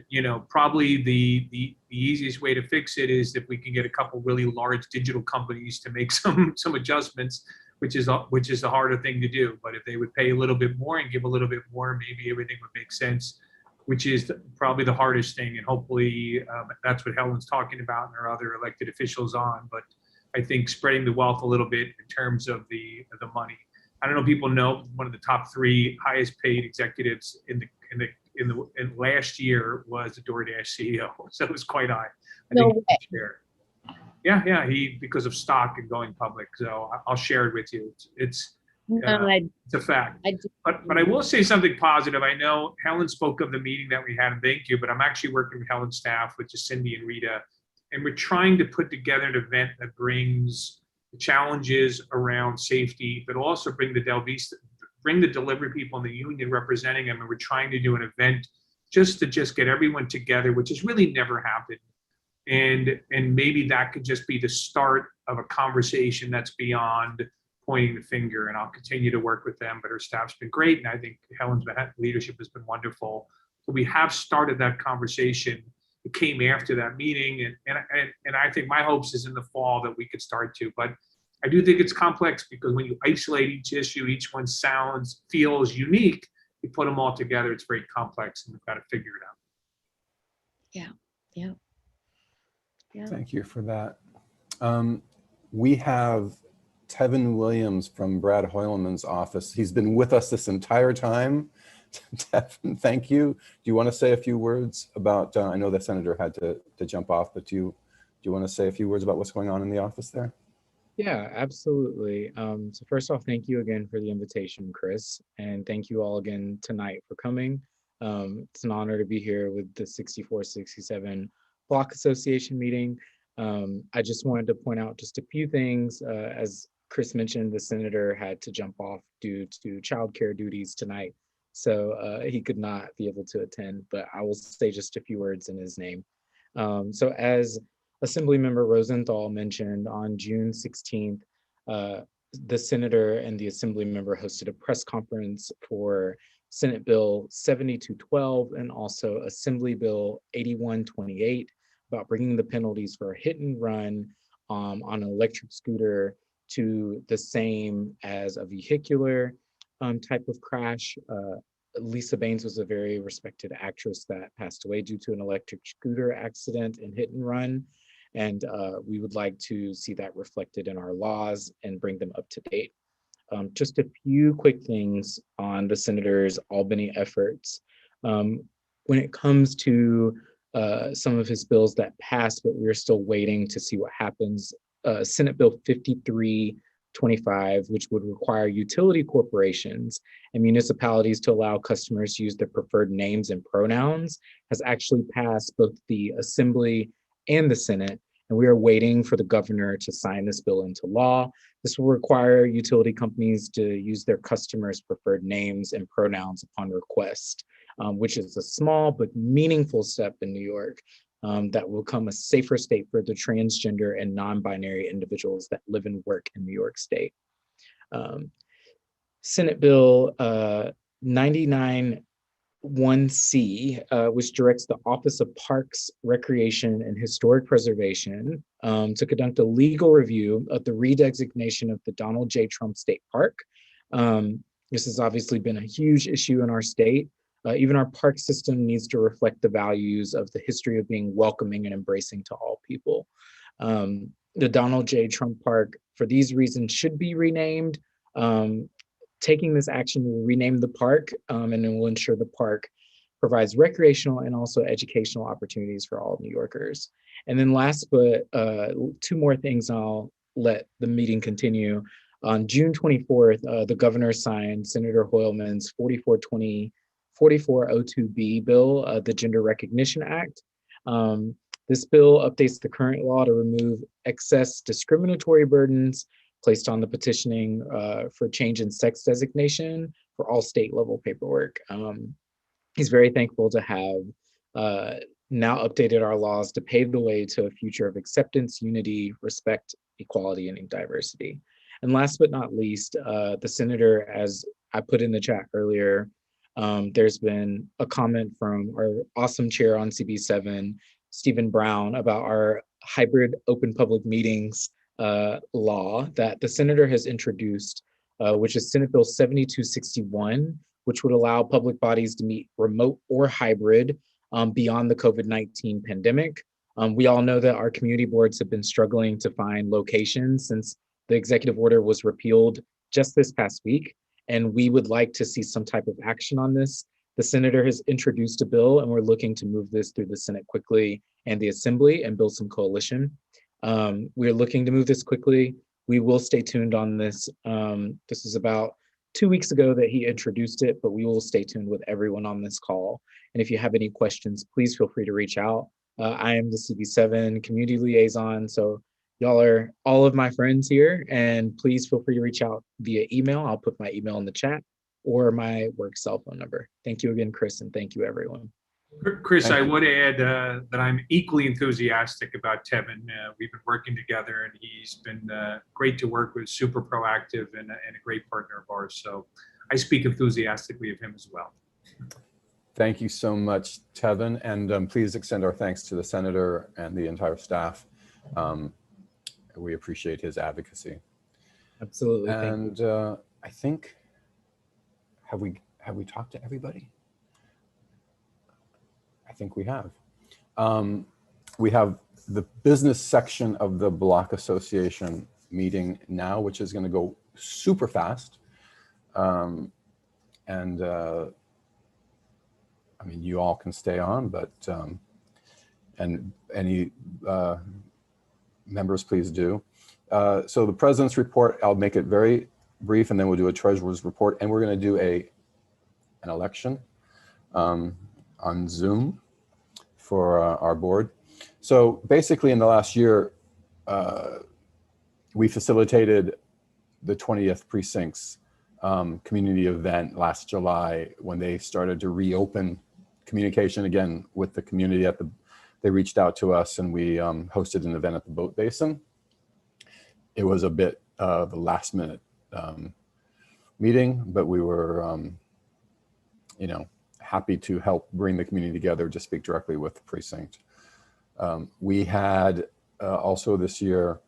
probably the easiest way to fix it is if we can get a couple really large digital companies to make some adjustments, which is the harder thing to do. But if they would pay a little bit more and give a little bit more, maybe everything would make sense, which is probably the hardest thing. And hopefully that's what Helen's talking about and her other elected officials on. But I think spreading the wealth a little bit in terms of the money. I don't know if people know, one of the top 3 highest paid executives in last year was the DoorDash CEO. So it was quite high. No way. Yeah, he, because of stock and going public. So I'll share it with you. It's a fact. But I will say something positive. I know Helen spoke of the meeting that we had, and thank you, but I'm actually working with Helen's staff, which is Cindy and Rita, and we're trying to put together an event that brings the challenges around safety, but also bring the delivery people in the union representing them. And we're trying to do an event just to get everyone together, which has really never happened. And maybe that could just be the start of a conversation that's beyond pointing the finger. And I'll continue to work with them, but her staff's been great. And I think Helen's leadership has been wonderful. So we have started that conversation. It came after that meeting. And I think my hopes is in the fall that we could start to, but I do think it's complex because when you isolate each issue, each one feels unique, you put them all together, it's very complex and we've got to figure it out. Yeah. Thank you for that. We have Tevin Williams from Brad Hoyleman's office. He's been with us this entire time. Tevin, thank you. Do you want to say a few words about, I know the senator had to jump off, but do you want to say a few words about what's going on in the office there? Yeah, absolutely. So first off, thank you again for the invitation, Chris, and thank you all again tonight for coming. It's an honor to be here with the 6467 Block Association meeting. I just wanted to point out just a few things. As Chris mentioned, the senator had to jump off due to childcare duties tonight, so he could not be able to attend, but I will say just a few words in his name. So as Assemblymember Rosenthal mentioned, on June 16th, the senator and the assembly member hosted a press conference for Senate Bill 7212 and also Assembly Bill 8128 about bringing the penalties for a hit and run on an electric scooter to the same as a vehicular type of crash. Lisa Baines was a very respected actress that passed away due to an electric scooter accident and hit and run. And we would like to see that reflected in our laws and bring them up to date. Just a few quick things on the senator's Albany efforts. When it comes to some of his bills that passed, but we're still waiting to see what happens. Senate Bill 5325, which would require utility corporations and municipalities to allow customers to use their preferred names and pronouns, has actually passed both the Assembly and the Senate. And we are waiting for the governor to sign this bill into law. This will require utility companies to use their customers' preferred names and pronouns upon request, which is a small but meaningful step in New York that will become a safer state for the transgender and non-binary individuals that live and work in New York State. Senate Bill 991C, which directs the Office of Parks, Recreation, and Historic Preservation to conduct a legal review of the redesignation of the Donald J. Trump State Park. This has obviously been a huge issue in our state. Even our park system needs to reflect the values of the history of being welcoming and embracing to all people. The Donald J. Trump Park, for these reasons, should be renamed. Taking this action will rename the park, and it will ensure the park provides recreational and also educational opportunities for all New Yorkers. And then last but two more things, I'll let the meeting continue. On June 24th, the governor signed Senator Hoylman's 4402B bill, the Gender Recognition Act. This bill updates the current law to remove excess discriminatory burdens placed on the petitioning for change in sex designation for all state level paperwork. He's very thankful to have now updated our laws to pave the way to a future of acceptance, unity, respect, equality, and diversity. And last but not least, the senator, as I put in the chat earlier, there's been a comment from our awesome chair on CB7, Stephen Brown, about our hybrid open public meetings law that the senator has introduced, which is Senate Bill 7261, which would allow public bodies to meet remote or hybrid beyond the COVID-19 pandemic. We all know that our community boards have been struggling to find locations since the executive order was repealed just this past week, and we would like to see some type of action on this. The senator has introduced a bill, and we're looking to move this through the Senate quickly and the Assembly and build some coalition. We're looking to move this quickly. We will stay tuned on this. This is about 2 weeks ago that he introduced it, but we will stay tuned with everyone on this call. And if you have any questions, please feel free to reach out. I am the CB7 community liaison, so y'all are all of my friends here, and please feel free to reach out via email. I'll put my email in the chat or my work cell phone number. Thank you again, Chris, and thank you, everyone. Chris, I would add that I'm equally enthusiastic about Tevin. We've been working together, and he's been great to work with, super proactive, and a great partner of ours. So I speak enthusiastically of him as well. Thank you so much, Tevin, and please extend our thanks to the senator and the entire staff. We appreciate his advocacy. Absolutely. And I think, have we talked to everybody? I think we have. We have the business section of the Block Association meeting now, which is going to go super fast. I mean, you all can stay on, but and any members, please do. So the president's report, I'll make it very brief, and then we'll do a treasurer's report, and we're going to do an election on Zoom for our board. So basically, in the last year, we facilitated the 20th precinct's community event last July when they started to reopen communication again with the community. They reached out to us, and we hosted an event at the boat basin. It was a bit of a last minute meeting, but we were, happy to help bring the community together to speak directly with the precinct. We had also this year,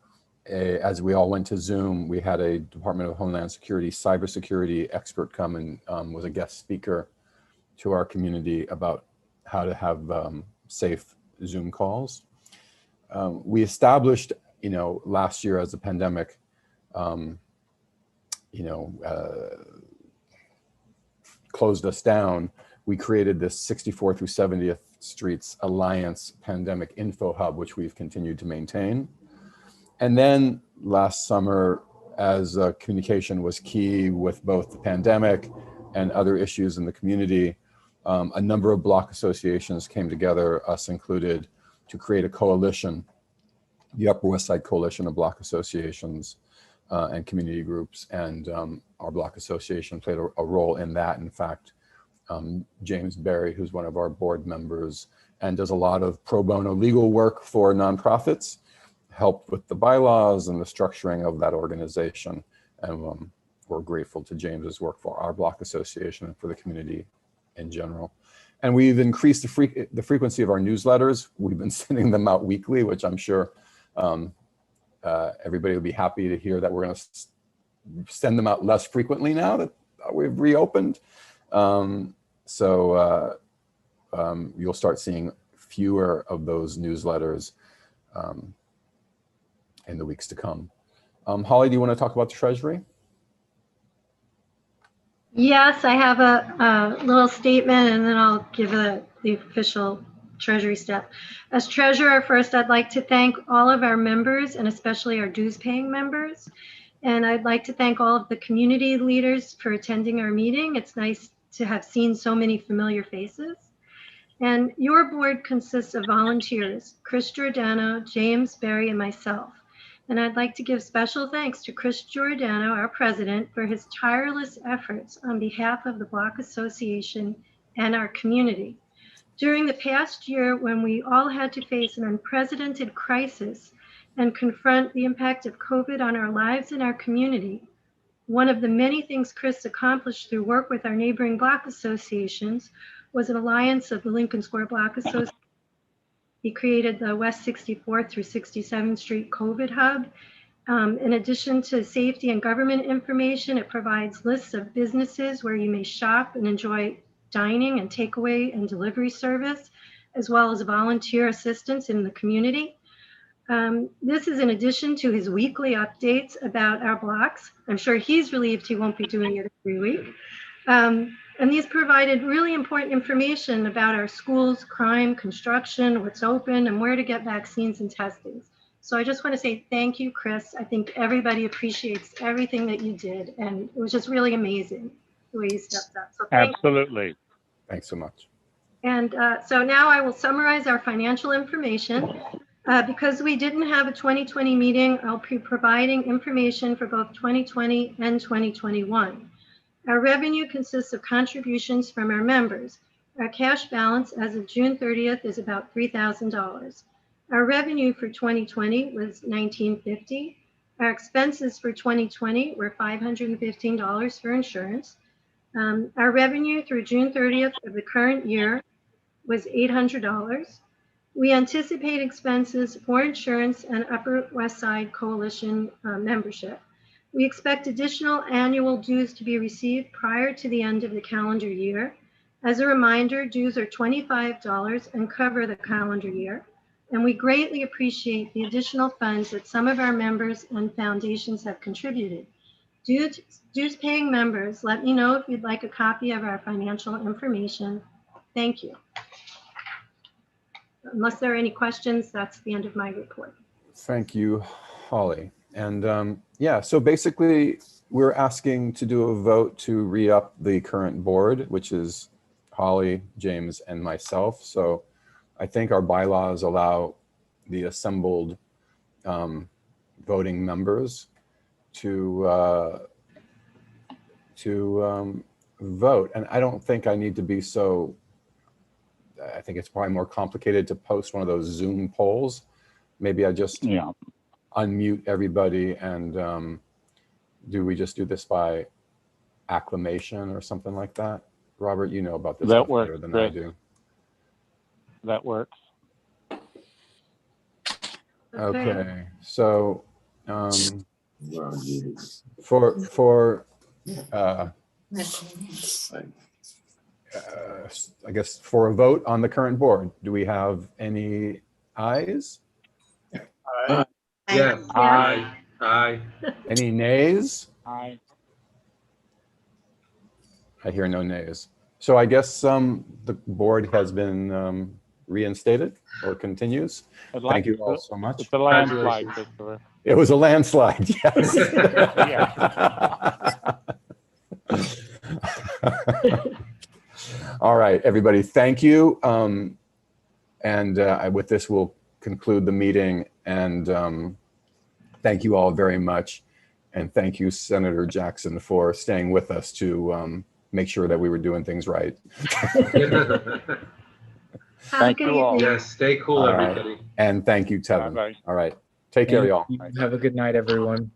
as we all went to Zoom, we had a Department of Homeland Security cybersecurity expert come and was a guest speaker to our community about how to have safe Zoom calls. We established, last year as the pandemic, closed us down, we created this 64th through 70th Streets Alliance Pandemic Info Hub, which we've continued to maintain. And then last summer, as communication was key with both the pandemic and other issues in the community, a number of block associations came together, us included, to create a coalition, the Upper West Side Coalition of Block Associations and community groups. And our block association played a role in that. In fact, James Berry, who's one of our board members and does a lot of pro bono legal work for nonprofits, helped with the bylaws and the structuring of that organization. And we're grateful to James's work for our block association and for the community in general. And we've increased the frequency of our newsletters. We've been sending them out weekly, which I'm sure everybody will be happy to hear that we're going to send them out less frequently now that we've reopened. So you'll start seeing fewer of those newsletters in the weeks to come. Holly, do you want to talk about the Treasury? Yes, I have a little statement, and then I'll give the official Treasury step. As treasurer, first, I'd like to thank all of our members and especially our dues-paying members. And I'd like to thank all of the community leaders for attending our meeting. It's nice to have seen so many familiar faces. And your board consists of volunteers, Chris Giordano, James Berry, and myself. And I'd like to give special thanks to Chris Giordano, our president, for his tireless efforts on behalf of the Block Association and our community. During the past year, when we all had to face an unprecedented crisis and confront the impact of COVID on our lives and our community, one of the many things Chris accomplished through work with our neighboring block associations was an alliance of the Lincoln Square Block Association. He created the West 64th through 67th Street COVID Hub. In addition to safety and government information, it provides lists of businesses where you may shop and enjoy dining and takeaway and delivery service, as well as volunteer assistance in the community. This is in addition to his weekly updates about our blocks. I'm sure he's relieved he won't be doing it every week. And these provided really important information about our schools, crime, construction, what's open, and where to get vaccines and testings. So I just want to say thank you, Chris. I think everybody appreciates everything that you did, and it was just really amazing the way you stepped up. So thank you. Thanks so much. And so now I will summarize our financial information. Because we didn't have a 2020 meeting, I'll be providing information for both 2020 and 2021. Our revenue consists of contributions from our members. Our cash balance as of June 30th is about $3,000. Our revenue for 2020 was $1,950. Our expenses for 2020 were $515 for insurance. Our revenue through June 30th of the current year was $800. We anticipate expenses for insurance and Upper West Side Coalition membership. We expect additional annual dues to be received prior to the end of the calendar year. As a reminder, dues are $25 and cover the calendar year. And we greatly appreciate the additional funds that some of our members and foundations have contributed. Dues paying members, let me know if you'd like a copy of our financial information. Thank you. Unless there are any questions, that's the end of my report. Thank you, Holly. And yeah, so basically we're asking to do a vote to re-up the current board, which is Holly, James, and myself. So I think our bylaws allow the assembled voting members to vote. And I don't think I need to be so, I think it's probably more complicated to post one of those Zoom polls. Maybe I just unmute everybody and do we just do this by acclamation or something like that? Robert, you know about this That stuff works, better than I Chris. do. That works. Okay, so for I guess for a vote on the current board, do we have any ayes? Yeah. Aye. Aye. Any nays? Aye. I hear no nays. So I guess the board has been reinstated or continues. Thank you all so much. It's a landslide, Christopher. It was a landslide, yes. All right, everybody, thank you. With this, we'll conclude the meeting. And thank you all very much. And thank you, Senator Jackson, for staying with us to make sure that we were doing things right. Thank you all. Yes, stay cool, All right. everybody. And thank you, Tevin. Bye-bye. All right. Take care, y'all. Have a good night, everyone.